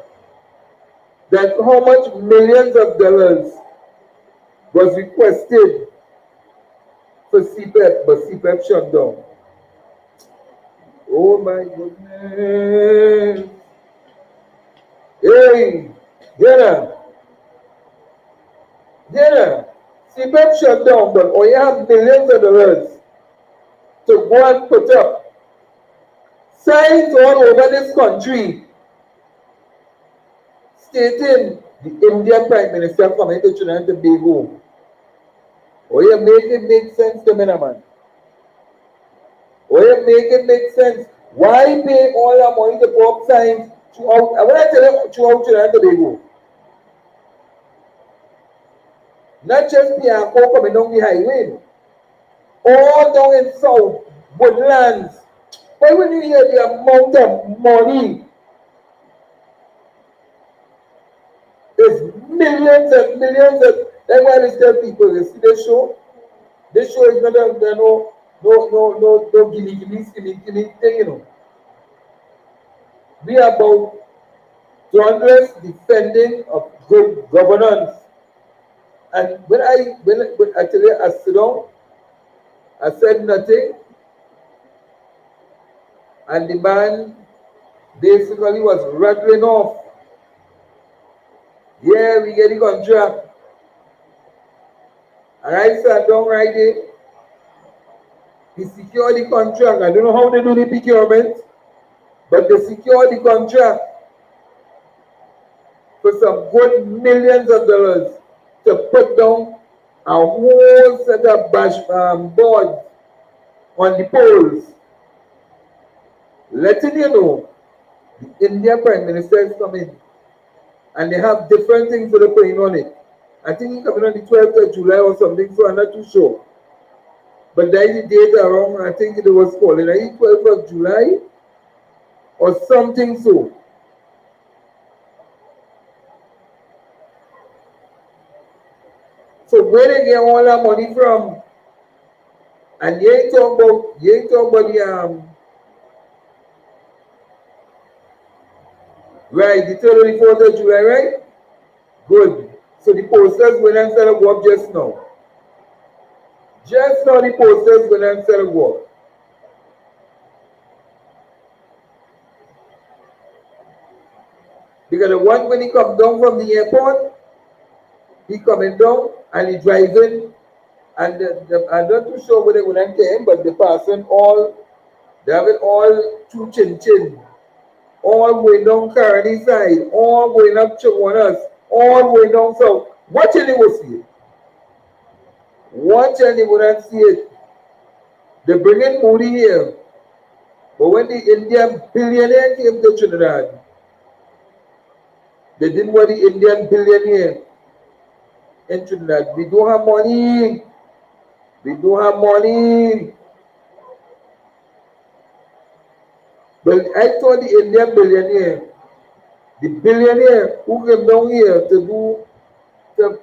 that how much millions of dollars was requested for CPEP, but CPEP shut down. Oh my goodness. Hey, Jenna. CPEP shut down, but you have millions of dollars to go and put up signs all over this country stating the Indian Prime Minister coming to Trinidad and Tobago. Oh, you make it make sense to me, man. Oh, you make it make sense. Why pay all that money to put up signs throughout? I want to tell you throughout Trinidad and Tobago. Not just Pianco coming down the highway. All down in South, Woodlands. But when you hear the amount of money, there's millions and millions of. That's why I tell people, you see this show? This show is not no gilly thing, you know. We are about Dauntless defending of good governance. And when I tell you I sit down, I said nothing, and the man basically was rattling off. Yeah, we get the contract. And I sat down right there. He secured the contract. I don't know how they do the procurement, but they secured the contract for some good millions of dollars to put down a whole set of boards on the poles, letting you know the Indian Prime Minister is coming, and they have different things that they're putting on it. I think he's coming on the 12th of July or something, so I'm not too sure. But there is the date around, I think it was called, and I think 12th of July or something so. So where they get all that money from? And you ain't talk about the right, the 34th of July, right? Good. So the posters went and started go up just now. Just now the posters went and started go up. Because the one when he come down from the airport, he coming down and he driving, and I'm not too sure whether they will enter him, but they passing all, they have it all through Chin, all going down Caroni side, all going up Chaguanas, all going down south. Watch and you will see it. Watch and you will not see it. They bring in Moody here. But when the Indian billionaire came to Trinidad, they didn't want the Indian billionaire in Trinidad. We don't have money. We don't have money. But I told the Indian billionaire, the billionaire who came down here to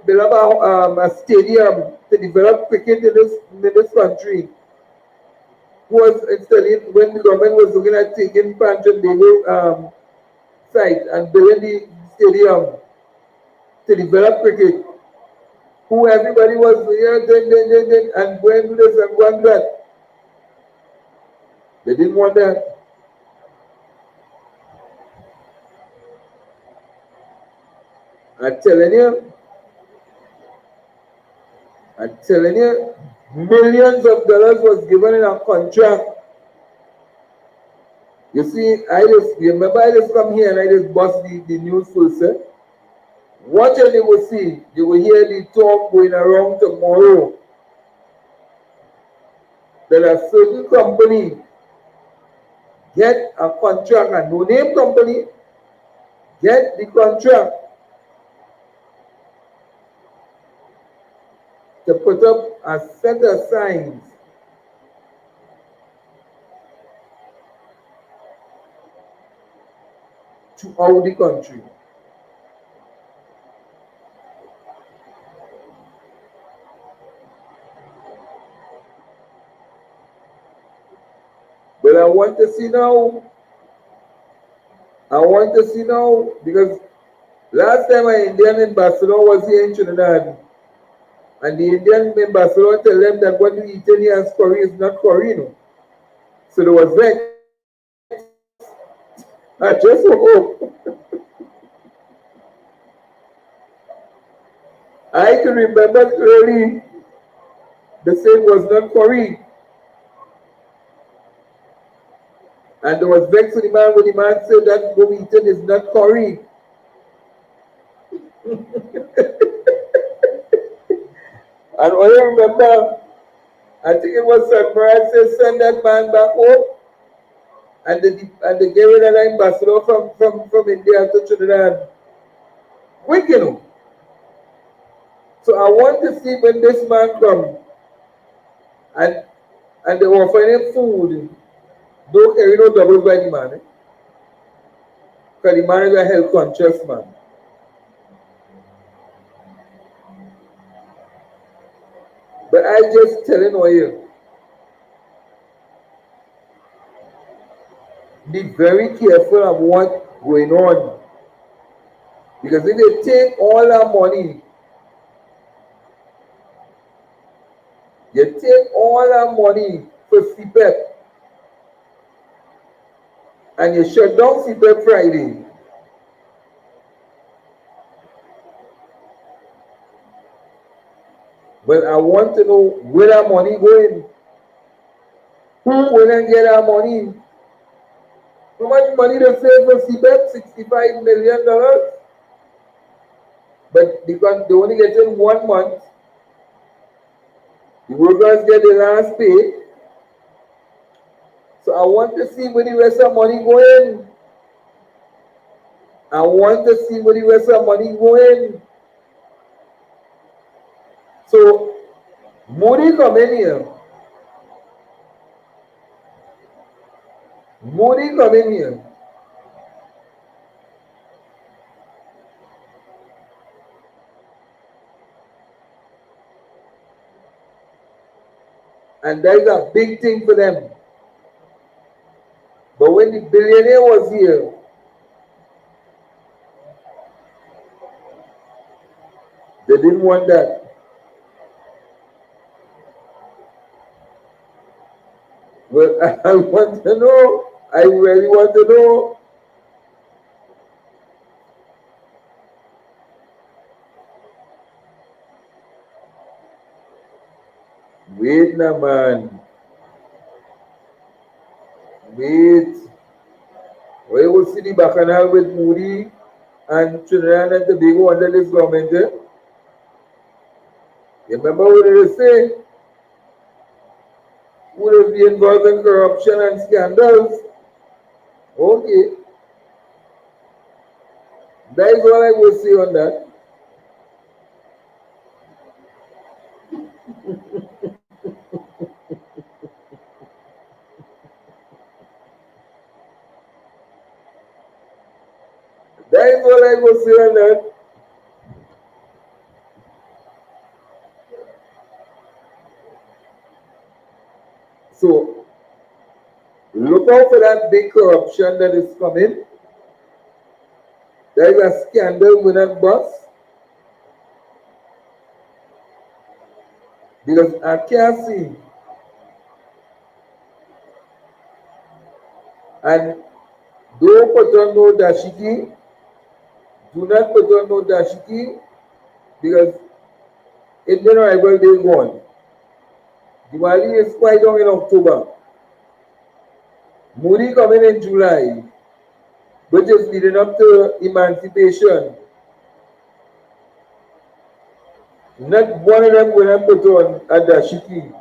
build up a stadium to develop cricket in this country, who was studying when the government was looking at taking Pancho Dago site and building the stadium to develop cricket, who everybody was here, and going to this and going to that. They didn't want that. I'm telling you, millions of dollars was given in a contract. You see, remember I just come here and I just bust the news full set. Watch and you will see, you will hear the talk going around tomorrow that a certain company get a contract, a no-name company, get the contract to put up a set of signs throughout the country. But I want to see now I want to see now, because last time an Indian ambassador was here in Trinidad, and the Indian ambassador tell them that what you eat in here as curry is not curry, you know. So they was vexed. I just hope. I can remember clearly the saying was not curry. And there was vexed with the man when the man said that what we eating is not curry. And all I remember, I think it was Sunrise said send that man back home. And they gave it an ambassador from India to Trinidad. Quick, you know. So I want to see when this man come and they offer him food. Don't carry no doubles by the man. Because the man is a health conscious man. But I just telling you, be very careful of what's going on. Because if they take all our money, you take all our money for CPEP, and you shut down CPEP Friday. But I want to know where our money going. Who will get our money? How much money they save for CPEP? $65 million. But because they only get in 1 month, the workers get the last pay. So I want to see where the rest of money going. I want to see where the rest of money going. So Moody come in here. Moody come in here. And that is a big thing for them. But when the billionaire was here, they didn't want that. Well, I want to know. I really want to know. Wait now, man. Wait. We will see the bacchanal with Moody and Trinidad and Tobago under this government. Eh? You remember what they say? Would have been involved in corruption and scandals. Okay. That is all I will say on that. That is all I will say on that. So, look out for that big corruption that is coming. There is a scandal with that bus. Because I can't see. And don't put on no dashiki. Do not put on no dashiki. Because Indian arrival day gone. Diwali is quite long in October. Moody coming in July, which is leading up to emancipation. Not one of them will have put on a dashiki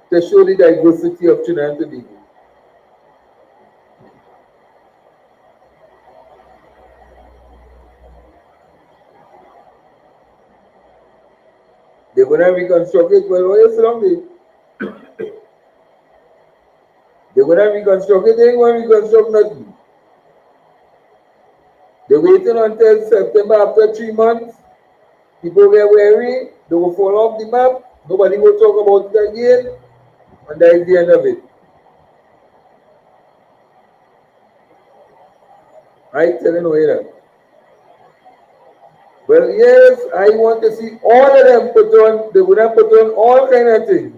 to show the diversity of Trinidad and Tobago. They're going to reconstruct it. Well, why is long they're going to reconstruct it. They ain't going to reconstruct nothing. They're waiting until September after 3 months. People get weary. They will fall off the map. Nobody will talk about it again. And that is the end of it. I tell you that. Well, yes, I want to see all of them put on, they would have put on all kind of things.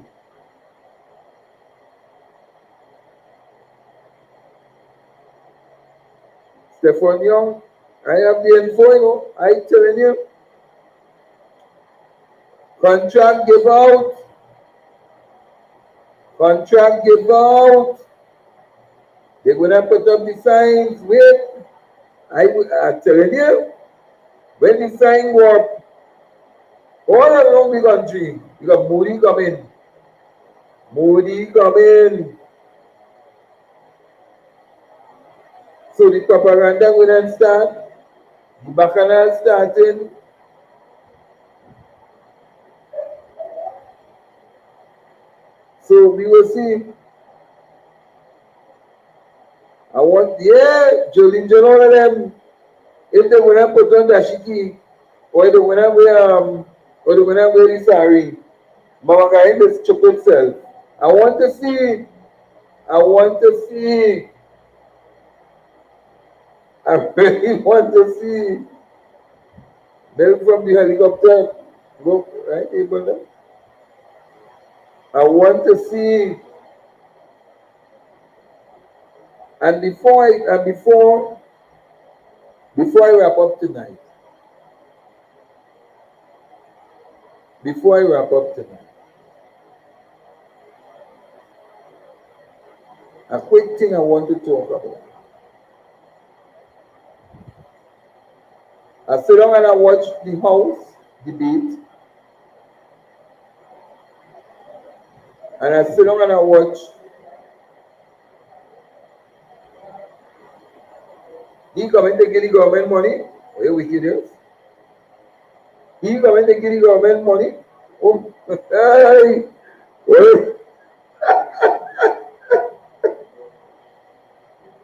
Stefan Young, I have the info, I telling you. Contract give out. Contract give out. They're going to put up the signs. Wait, I'm telling you, when the sign go up, all along the country, you got Moody coming. Moody coming. So the propaganda will then start. The bacchanal starting. So we will see. I want, yeah, Jolene John, all of them. If they want to put on the dashiki, or they want to wear the sari, Mama Kain is chop itself. I want to see. I really want to see. Then from the helicopter, go right, Abel. I want to see. And before I wrap up tonight, a quick thing I want to talk about. I sit down and I watch the House debate, and I sit down and I watch he coming to give the government money. Oh, you wicked is. He coming to give the government money. Oh, hey, oh.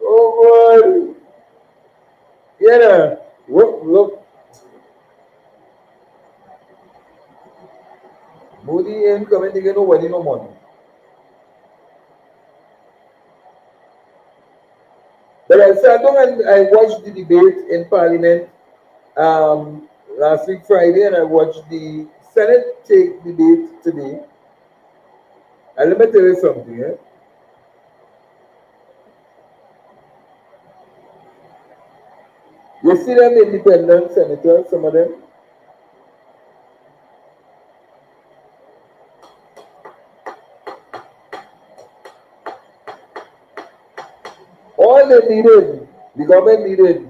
Oh boy. Yeah, look. Moody ain't coming to get nobody no money. But I sat down and I watched the debate in Parliament last week Friday, and I watched the Senate take debate today. And let me tell you something. You see them independent senators, some of them? All they needed, the government needed,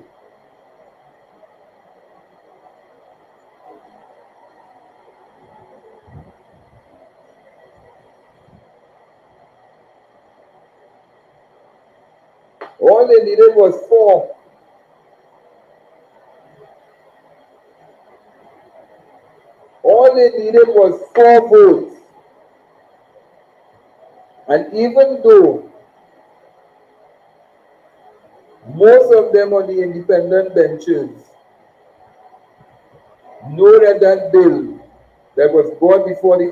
was four. All they needed was 4 votes. And even though most of them on the independent benches know that that bill that was brought before the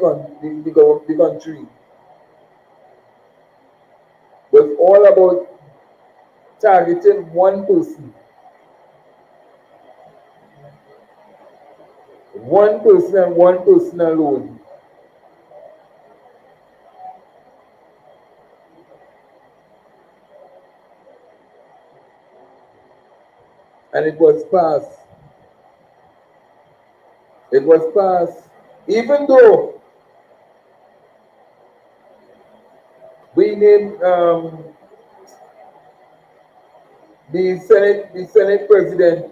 country was all about targeting one person. One person and one person alone. And it was passed. It was passed. Even though we named the Senate president,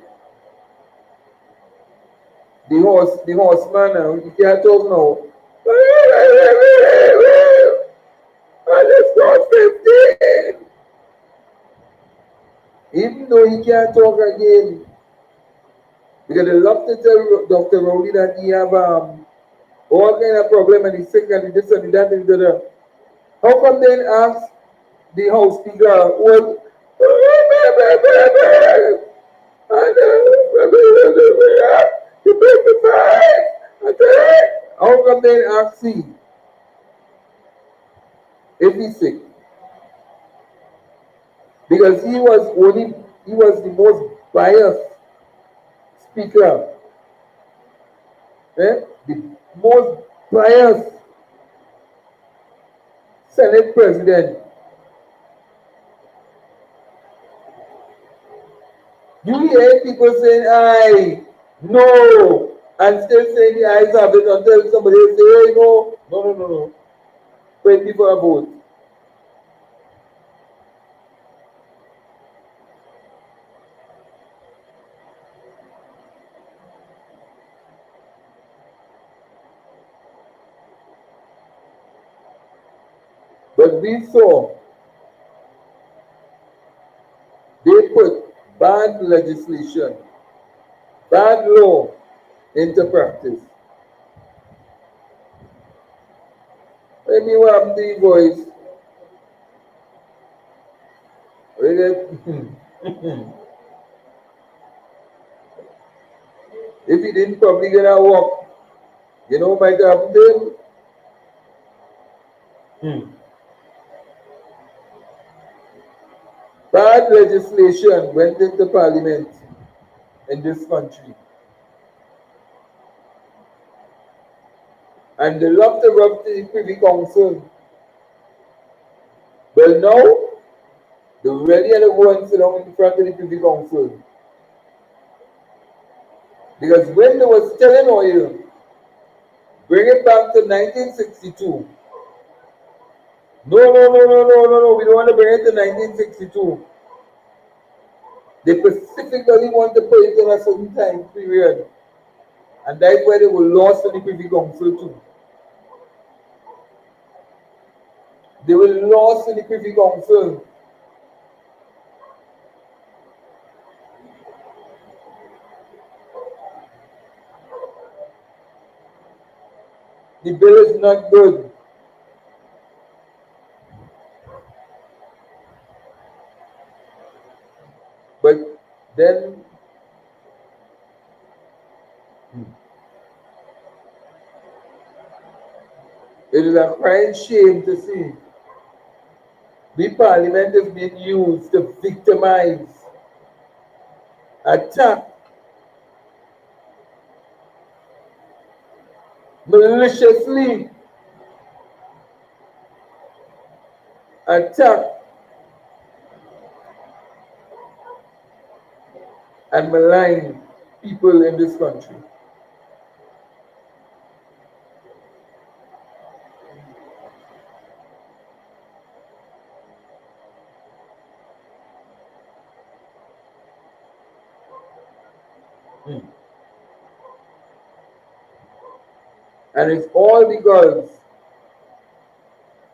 the horseman now, you can't talk now. I just got 15. Even though he can't talk again, because they love to tell Dr. Rowley that he have all kind of problem and he's sick and he this and that and that. How come they ask the House Speaker, well, how come they ask him if he's sick? Because he he was the most biased speaker, the most biased Senate president. You hear people saying, "I no," and still saying the ayes have it until somebody say, "Hey, no, no, no, no, no." Wait before a vote. But we saw they put bad legislation, bad law into practice. When you have the voice, if he didn't probably gonna walk, you know what might happen to him? Bad legislation went into parliament in this country. And they love to rub the Privy Council. But now, they really are going to sit down in front of the Privy Council. Because when they was telling oil, bring it back to 1962. No, we don't want to bring it to 1962. They specifically want to put it in a certain time period. And that's why they were lost in the Privy Council too. They were lost in the Privy Council. The bill is not good. But then it is a crying shame to see the parliament is being used to victimize, attack, maliciously attack and malign people in this country. And it's all because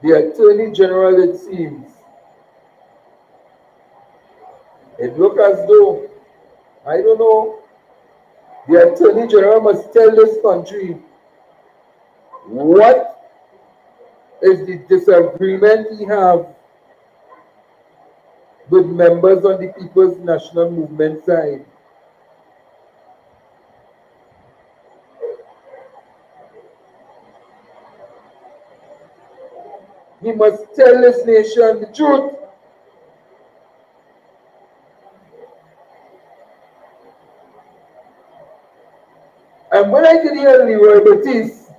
the Attorney General, it seems, it looks as though, I don't know, the Attorney General must tell this country what is the disagreement he have with members on the People's National Movement side. He must tell this nation the truth. And when I could hear Leroy Batiste,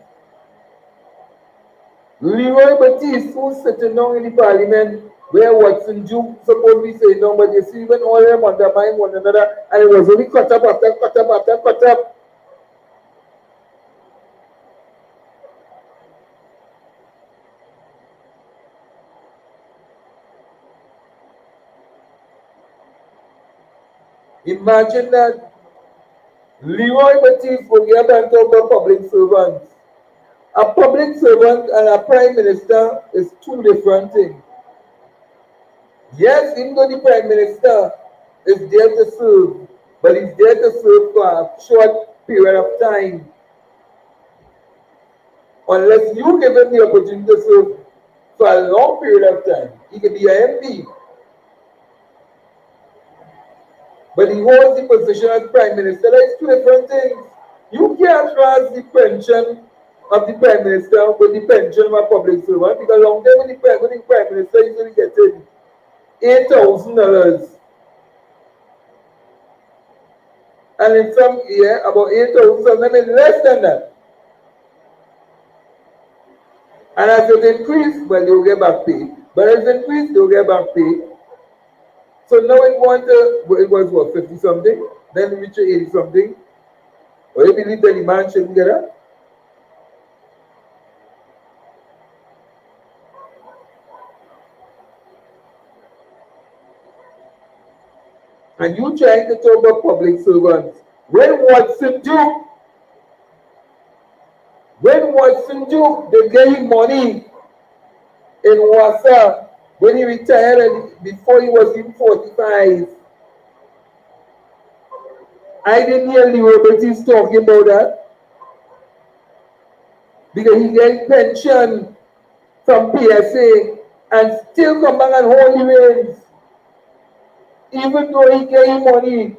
who's sitting down in the parliament where Watson Duke supposed to be saying no, but you see when all of them undermine one another and it was only cut up after cut up after cut up. Imagine that Leroy Batiste will get and talk about public servants. A public servant and a prime minister is two different things. Yes, even though the prime minister is there to serve, but he's there to serve for a short period of time. Unless you give him the opportunity to serve for a long period of time. He can be an MP. But he holds the position as prime minister. That's two different things. You can't trust the pension of the prime minister with the pension of a public servant, because long time when the prime minister is only getting $8,000. And in some year, about 8,000, sometimes less than that. And as it increased, well, they'll get back pay. But as it increased, they'll get back pay. So now it was what, 50 something? Then it reached 80 something. Or you believe that the man shouldn't get that? And you trying to talk about public servants. When Watson Duke, they gave him money in Wassa when he retired and before he was in 45. I didn't hear the Roberts talking about that. Because he get pension from PSA and still come back and hold the reins. Even though he get money.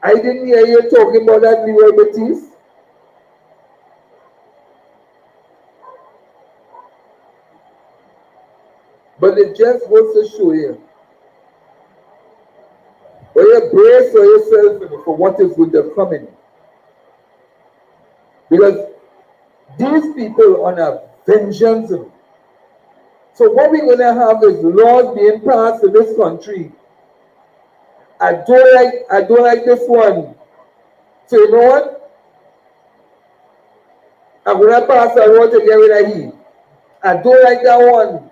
I didn't hear you talking about that, Leroy Batiste. But it just goes to show you. But you brace for yourself for what is going to come in. Because these people on a vengeance. So what we're going to have is laws being passed in this country. I don't like this one. So you know what? I'm going to pass a law to get rid of him. I don't like that one.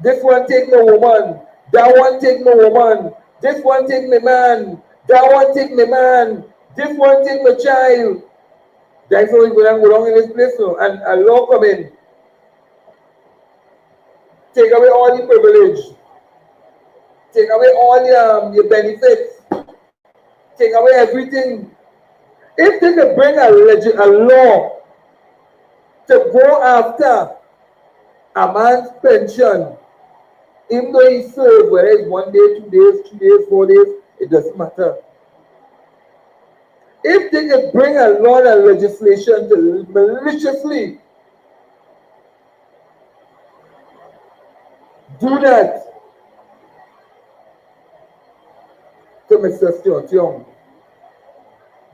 This one take no woman. That one take no woman. This one take me man. That one take me man. This one take my child. That's how we're going to go down in this place now. And a law come in. Take away all the privilege. Take away all your benefits. Take away everything. If they could bring a law to go after a man's pension, even though he served, whether it's 1 day, 2 days, 3 days, 4 days, it doesn't matter. If they could bring a law and legislation to maliciously do that to Mr. Stuart Young,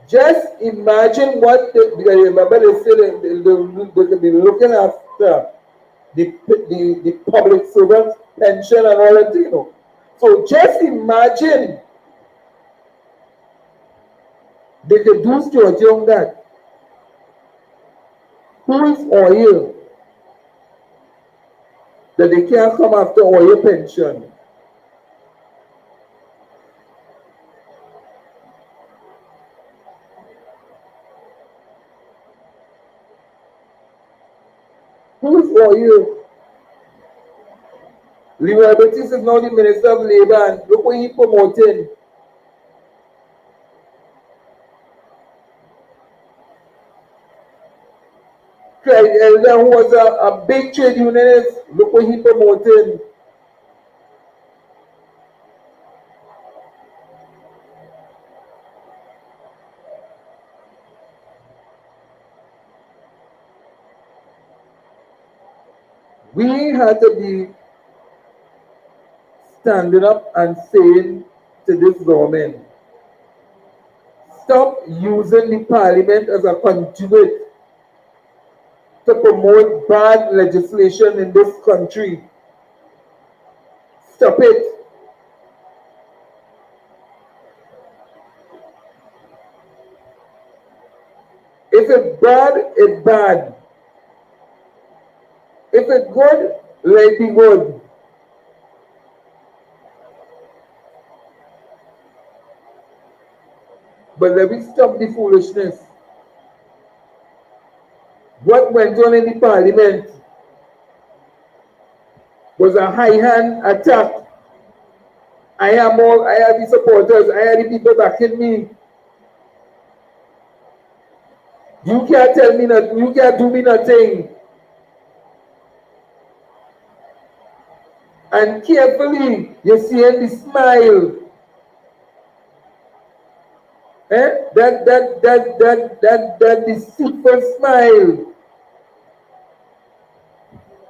just imagine what, because remember they said they're going to be looking after the public servants pension and all that, you know. So just imagine they could do Stuart Young that. Who is oil that they can't come after oil pension? Who is oil? Leroy Batiste is now the Minister of Labour, and look what he's promoting. Craig Elder, who was a big trade unionist, look what he's promoting. We had to be standing up and saying to this government, stop using the parliament as a conduit to promote bad legislation in this country. Stop it. If it's bad, it's bad. If it's good, let it be good. But let me stop the foolishness. What went on in the parliament was a high-hand attack. I have the supporters, I have the people backing me. You can't tell me nothing, you can't do me nothing. And carefully, you see the smile. That deceitful smile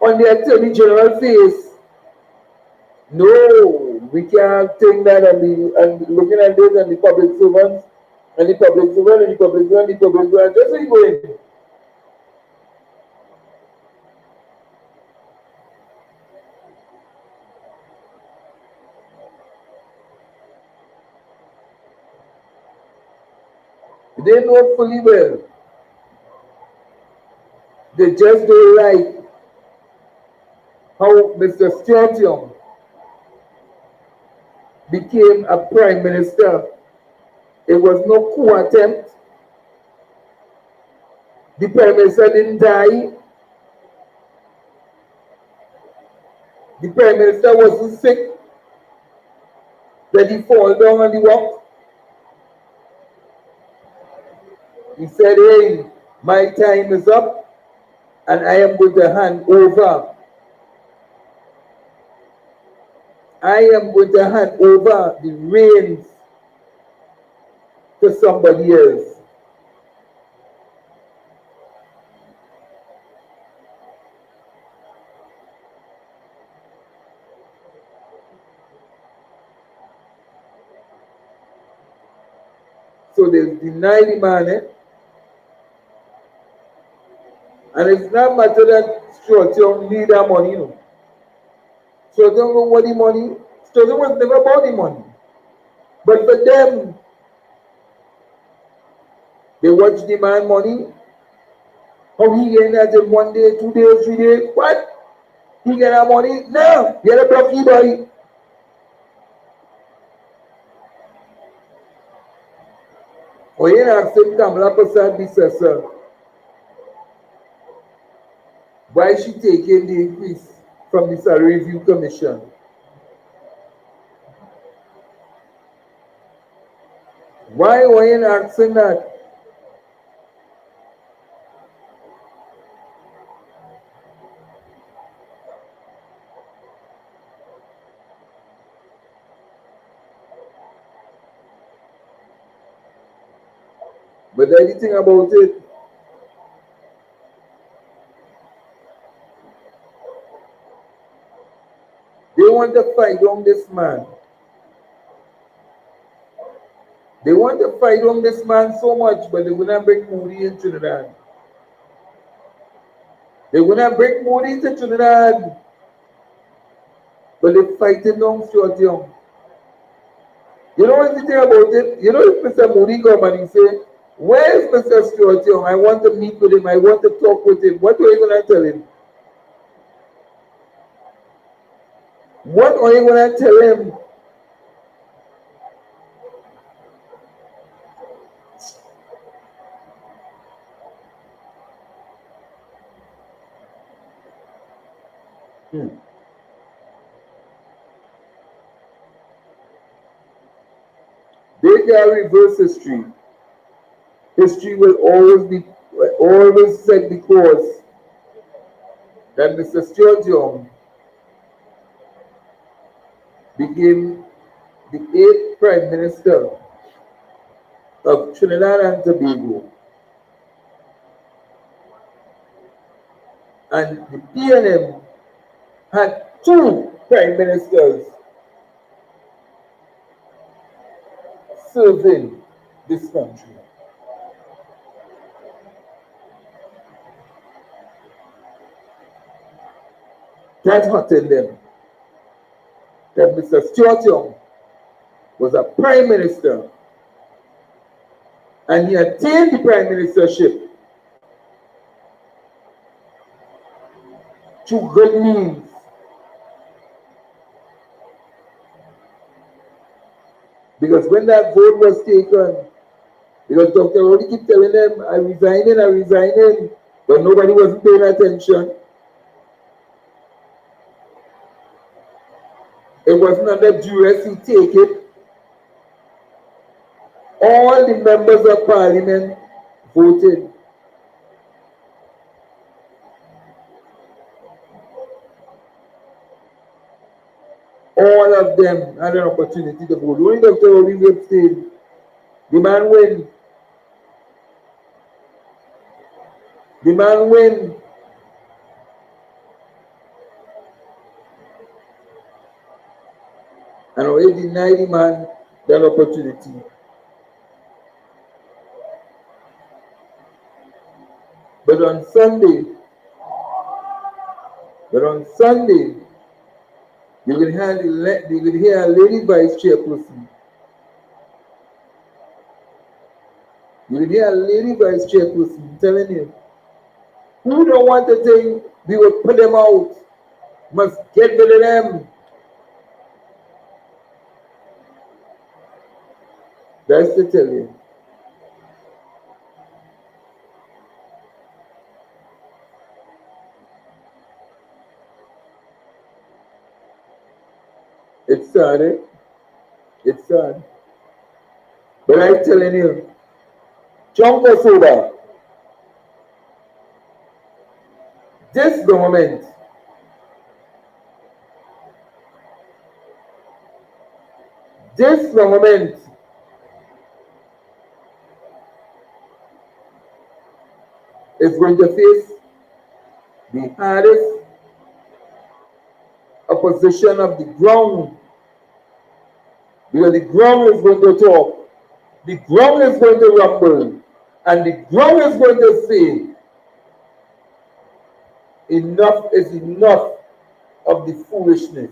on the Attorney General face. No, we can't think that and looking at this and the public servants And the public say, well, and the public go, and the public go, and just keep going. They know fully well. They just don't like how Mr. Stuart Young became a prime minister. It was no coup attempt. The prime minister didn't die. The prime minister wasn't sick. Then he fall down on the walk. He said, hey, my time is up and I am going to hand over. I am going to hand over the reins to somebody else. So they deny the man, and it's not matter that Stuart Young need that money, you know. Stuart Young don't want the money. Stuart Young was never about the money. But for them, they watch the man money. How he get that in 1 day, 2 days, 3 days? What? He get that money? No, he had a blocky boy. When you ask him, Kamala Prasad, the why she taking the increase from the Salary Review Commission? Why you asking that? But anything about it, they want to fight on this man. They want to fight on this man so much, but they will not bring Moody in Trinidad. They will not bring Moody to Trinidad, but they're fighting on Stuart Young. You know what the thing about it? You know if Mr. Moody come and he say, where's Mr. Stuart Young? I want to meet with him. I want to talk with him. What are you going to tell him? What are you going to tell him? They can reverse history. History will always set the course that Mr. Stuart Young became the 8th Prime Minister of Trinidad and Tobago. And the PNM had 2 Prime Ministers serving this country. That hurted them. That Mr. Stuart Young was a Prime Minister and he attained the Prime Ministership through good means. Because when that vote was taken, because Dr. Rodi keep telling them, I'm resigning, but nobody wasn't paying attention. It wasn't under duress, he take it. All the members of parliament voted. All of them had an opportunity to vote. Only Dr. Rodi abstained. The man win. The man win. And already denied the man that opportunity. But on Sunday, you will hear a lady vice chairperson. You will hear a lady vice chairperson telling you, who don't want the thing, we will put them out. Must get rid of them. That's to tell you. It's sad, eh? It's sad. But I'm telling you, jump us over. This government is going to face the hardest opposition of the ground. Because the ground is going to talk, the ground is going to rumble, and the ground is going to say, enough is enough of the foolishness.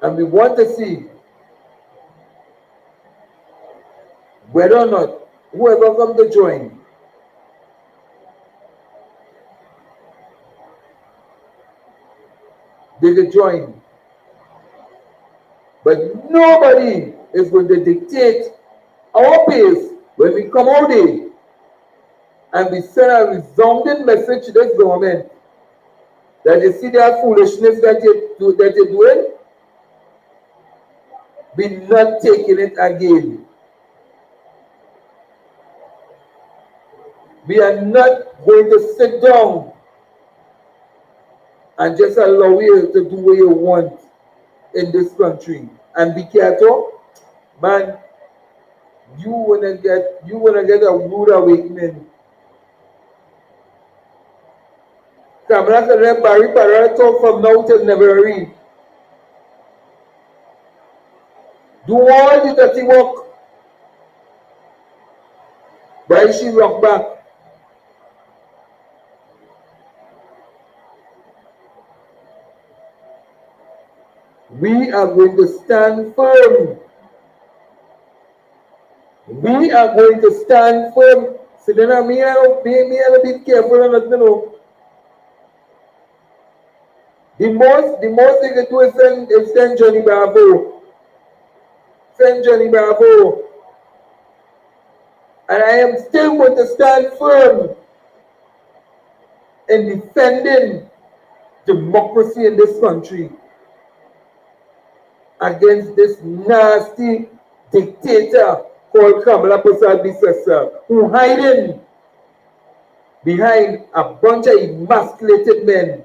And we want to see whether or not whoever comes to join they can join. But nobody is going to dictate our pace when we come out there and we send a resounding message to this government that you see their foolishness that you're doing, we're not taking it again. We are not going to sit down and just allow you to do what you want in this country. And be careful, man, you wanna get a rude awakening. Cameras and them Barry Parra talk from now till never read. Do all the dirty work. Why she rock back? We are going to stand firm. We are going to stand firm. So then me a bit careful and not know. The most they can do is send Johnny Bravo. Send Johnny Bravo. And I am still going to stand firm in defending democracy in this country against this nasty dictator called Kamala Persad-Bissessar, who hiding behind a bunch of emasculated men.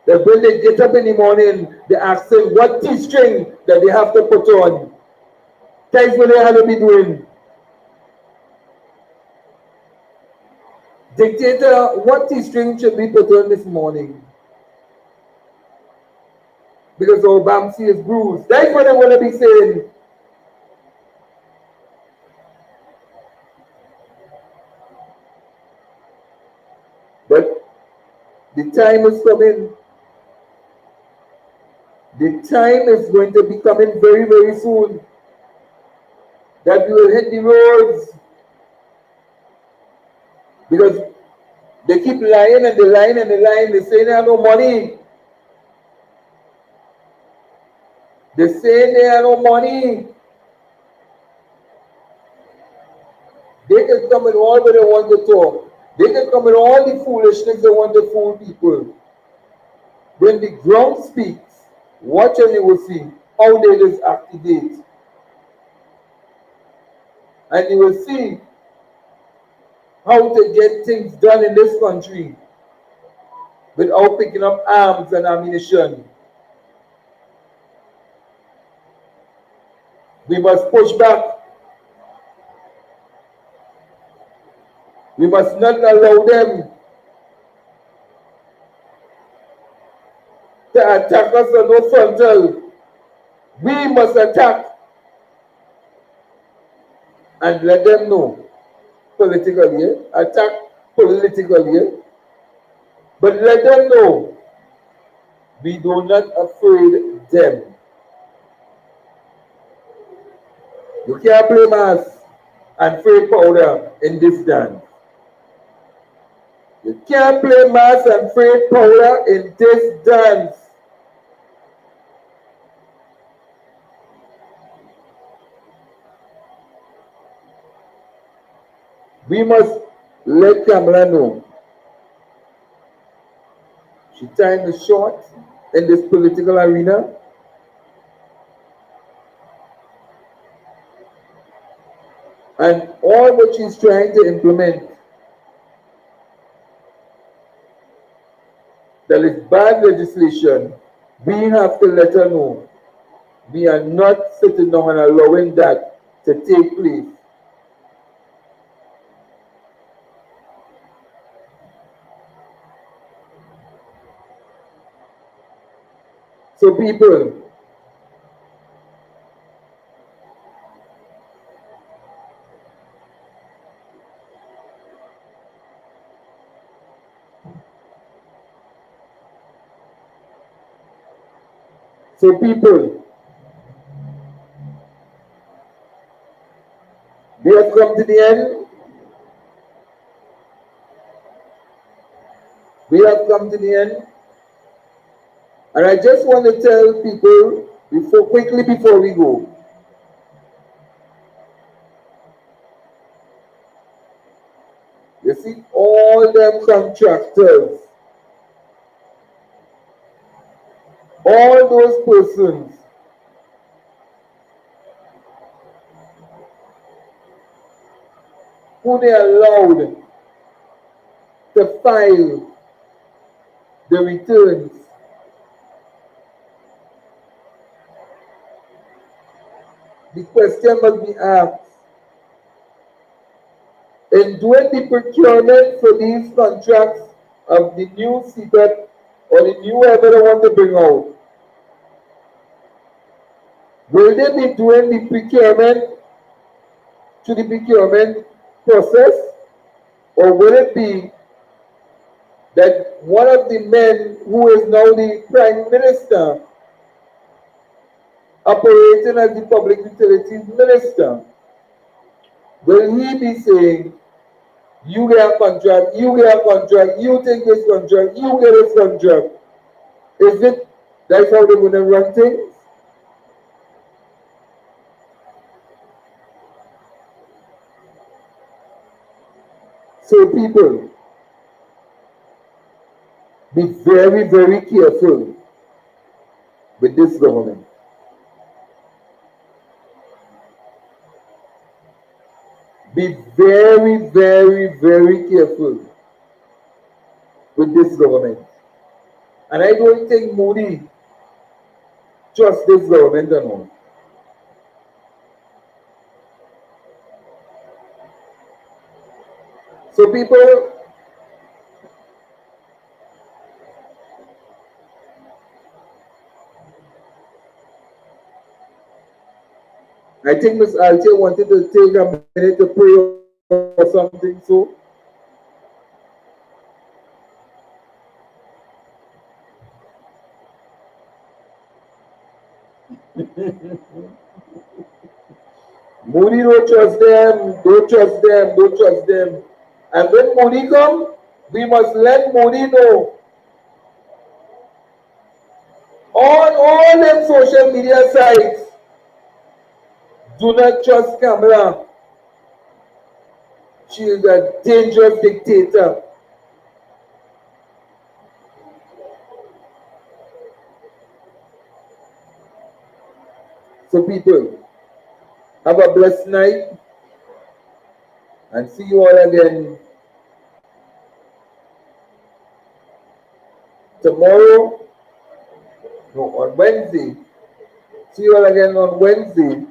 That when they get up in the morning, they ask them what T-string that they have to put on. That's what they have to be doing. Dictator, what T-string should be put on this morning? Because our Bamsi is bruised. That's what I want to be saying. But the time is coming. The time is going to be coming very, very soon that we will hit the roads. Because they keep lying and they lying and they lying. They say they have no money. They say they have no money. They can come with all what they want to talk. They can come with all the foolishness they want to fool people. When the ground speaks, watch and you will see how they just activate. And you will see how to get things done in this country without picking up arms and ammunition. We must push back. We must not allow them to attack us on no frontal. We must attack and let them know politically, attack politically, but let them know we do not afraid them. You can't play mass and free powder in this dance. You can't play mass and free powder in this dance. We must let Kamala know she time is short in this political arena. And all what she's trying to implement, that is bad legislation, we have to let her know we are not sitting down and allowing that to take place. So people, we have come to the end. We have come to the end. And I just want to tell people quickly before we go, you see all them contractors, all those persons who they allowed to file the returns, the question must be asked, in doing the procurement for these contracts of the new CPEP or the new whatever they want to bring out, will they be doing the procurement to the procurement process, or will it be that one of the men who is now the Prime Minister operating as the Public Utilities Minister, will he be saying, you get a contract, you get a contract, you take this contract, you get this contract? Is it that's how they're going to run things? So people, be very, very careful with this government. Be very, very, very careful with this government. And I don't think Modi trusts this government at all. So people, I think Ms. Altia wanted to take a minute to pray or something, so. Moody don't trust them, don't trust them, don't trust them. And when Moody come, we must let Moody know. On all them social media sites, do not trust Kamala. She is a dangerous dictator. So people, have a blessed night and see you all again tomorrow, no, on Wednesday. See you all again on Wednesday.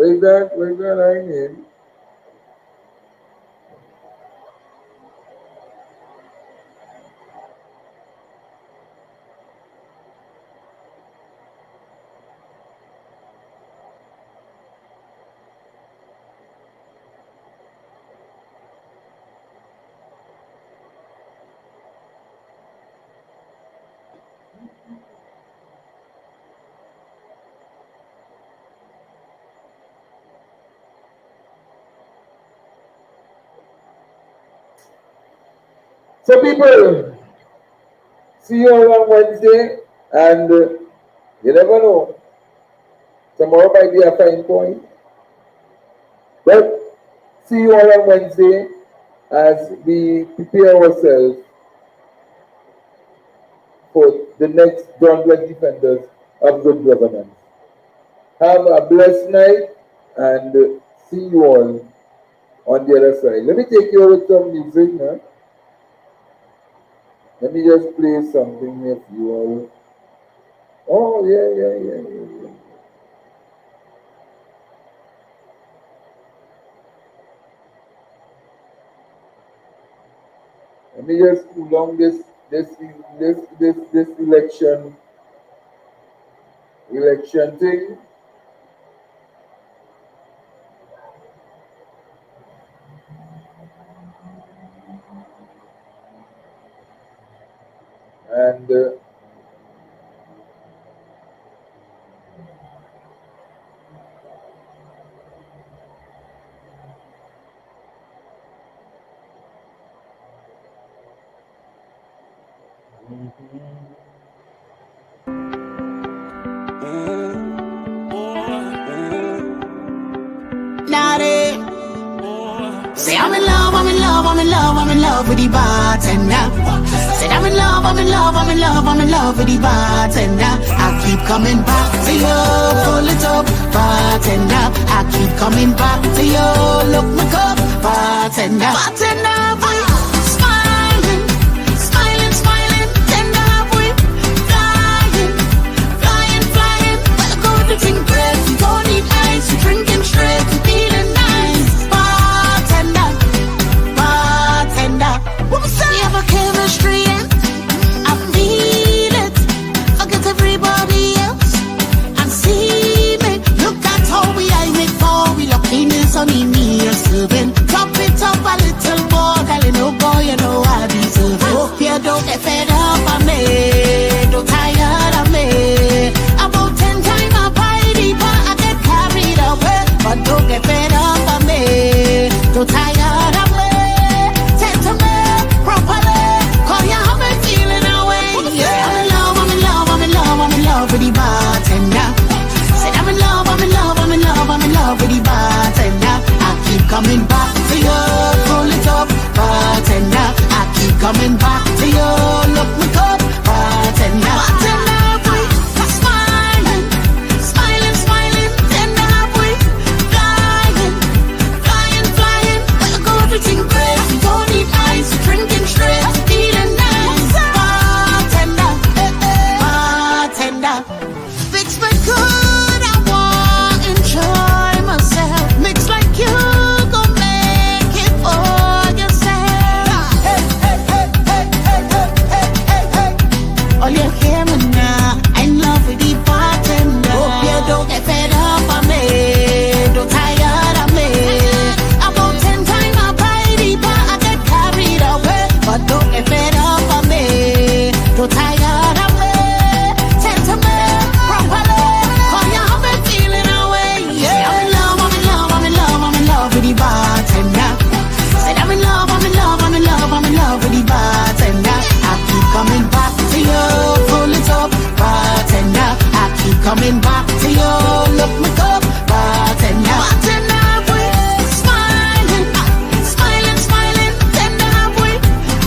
Where's that line in? So people, see you all on Wednesday, and you never know, tomorrow might be a fine point. But see you all on Wednesday as we prepare ourselves for the next Dauntless defenders of good governance. Have a blessed night, and see you all on the other side. Let me take you over some music now. Let me just play something with you all. Oh, yeah. Let me just pull on this election thing. And Say I'm in love, I'm in love, I'm in love, I'm in love with the bartender. Say I'm in love, I'm in love, I'm in love, I'm in love with the bartender. I keep coming back to you, pull it up, bartender. I keep coming back to you, look my cup, bartender. Bartender, boy, smiling, smiling, smiling, tender, boy, flying, flying, flying. Well, go to drink bread, you don't need ice, you drinking straight, you feeling nice. We have a chemistry and I feel it. Forget everybody else and see me. Look at how we aim it for. We looking is only me and serving. Top it up a little more, girl. You know, boy, you know I deserve it. Hope you don't get fed up of me, don't tired of me. About 10 times I buy the bar, I get carried away. But don't get fed up of me, don't tired of me. With the bartender, said I'm in love, I'm in love, I'm in love, I'm in love with the bartender. I keep coming back to you, pull it up, bartender. I keep coming back to you, look me up, bartender. Bartender, boy, smiling, smiling, smiling, tender, boy, flying, flying, flying. Well, go to drink bread, you don't need ice, drinking straight, feeling nice. Bartender, bartender. Fix me good, I want enjoy myself. Mix like you gon' make it for yourself. Hey, hey, hey, hey, hey, hey, hey, hey, hey. All you hear me now, I in love with the bartender. Hope you don't get fed up of me, don't tired of me. About 10 times I buy the bar, I get carried away. But don't get fed up of me, don't tired of me. Tend to me properly, cause you have been feeling away. Yeah, I'm in love, I'm in love, I'm in love, I'm in love with the bartender. Said I'm in love, I'm in love, I'm in love, I'm in love with the bartender. I keep coming back to you, pull it up, bartender. I keep coming back to you, look me up, bartender. Bartender, boy, smiling, smiling, smiling, tender, boy,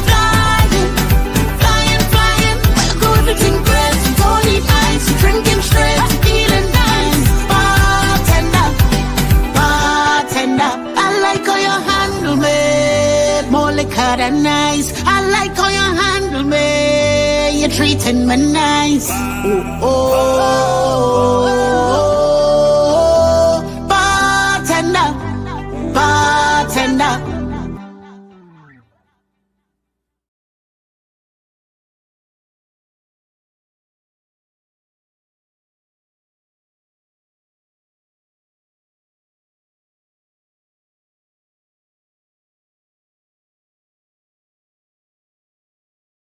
flying, flying, flying. Well, go to drink bread, you don't need ice, you drinking straight, you feeling nice. Bartender, bartender. I like how you handle me, more liquor than nice. I like how you handle me, you're treating me nice. Oh, oh, oh.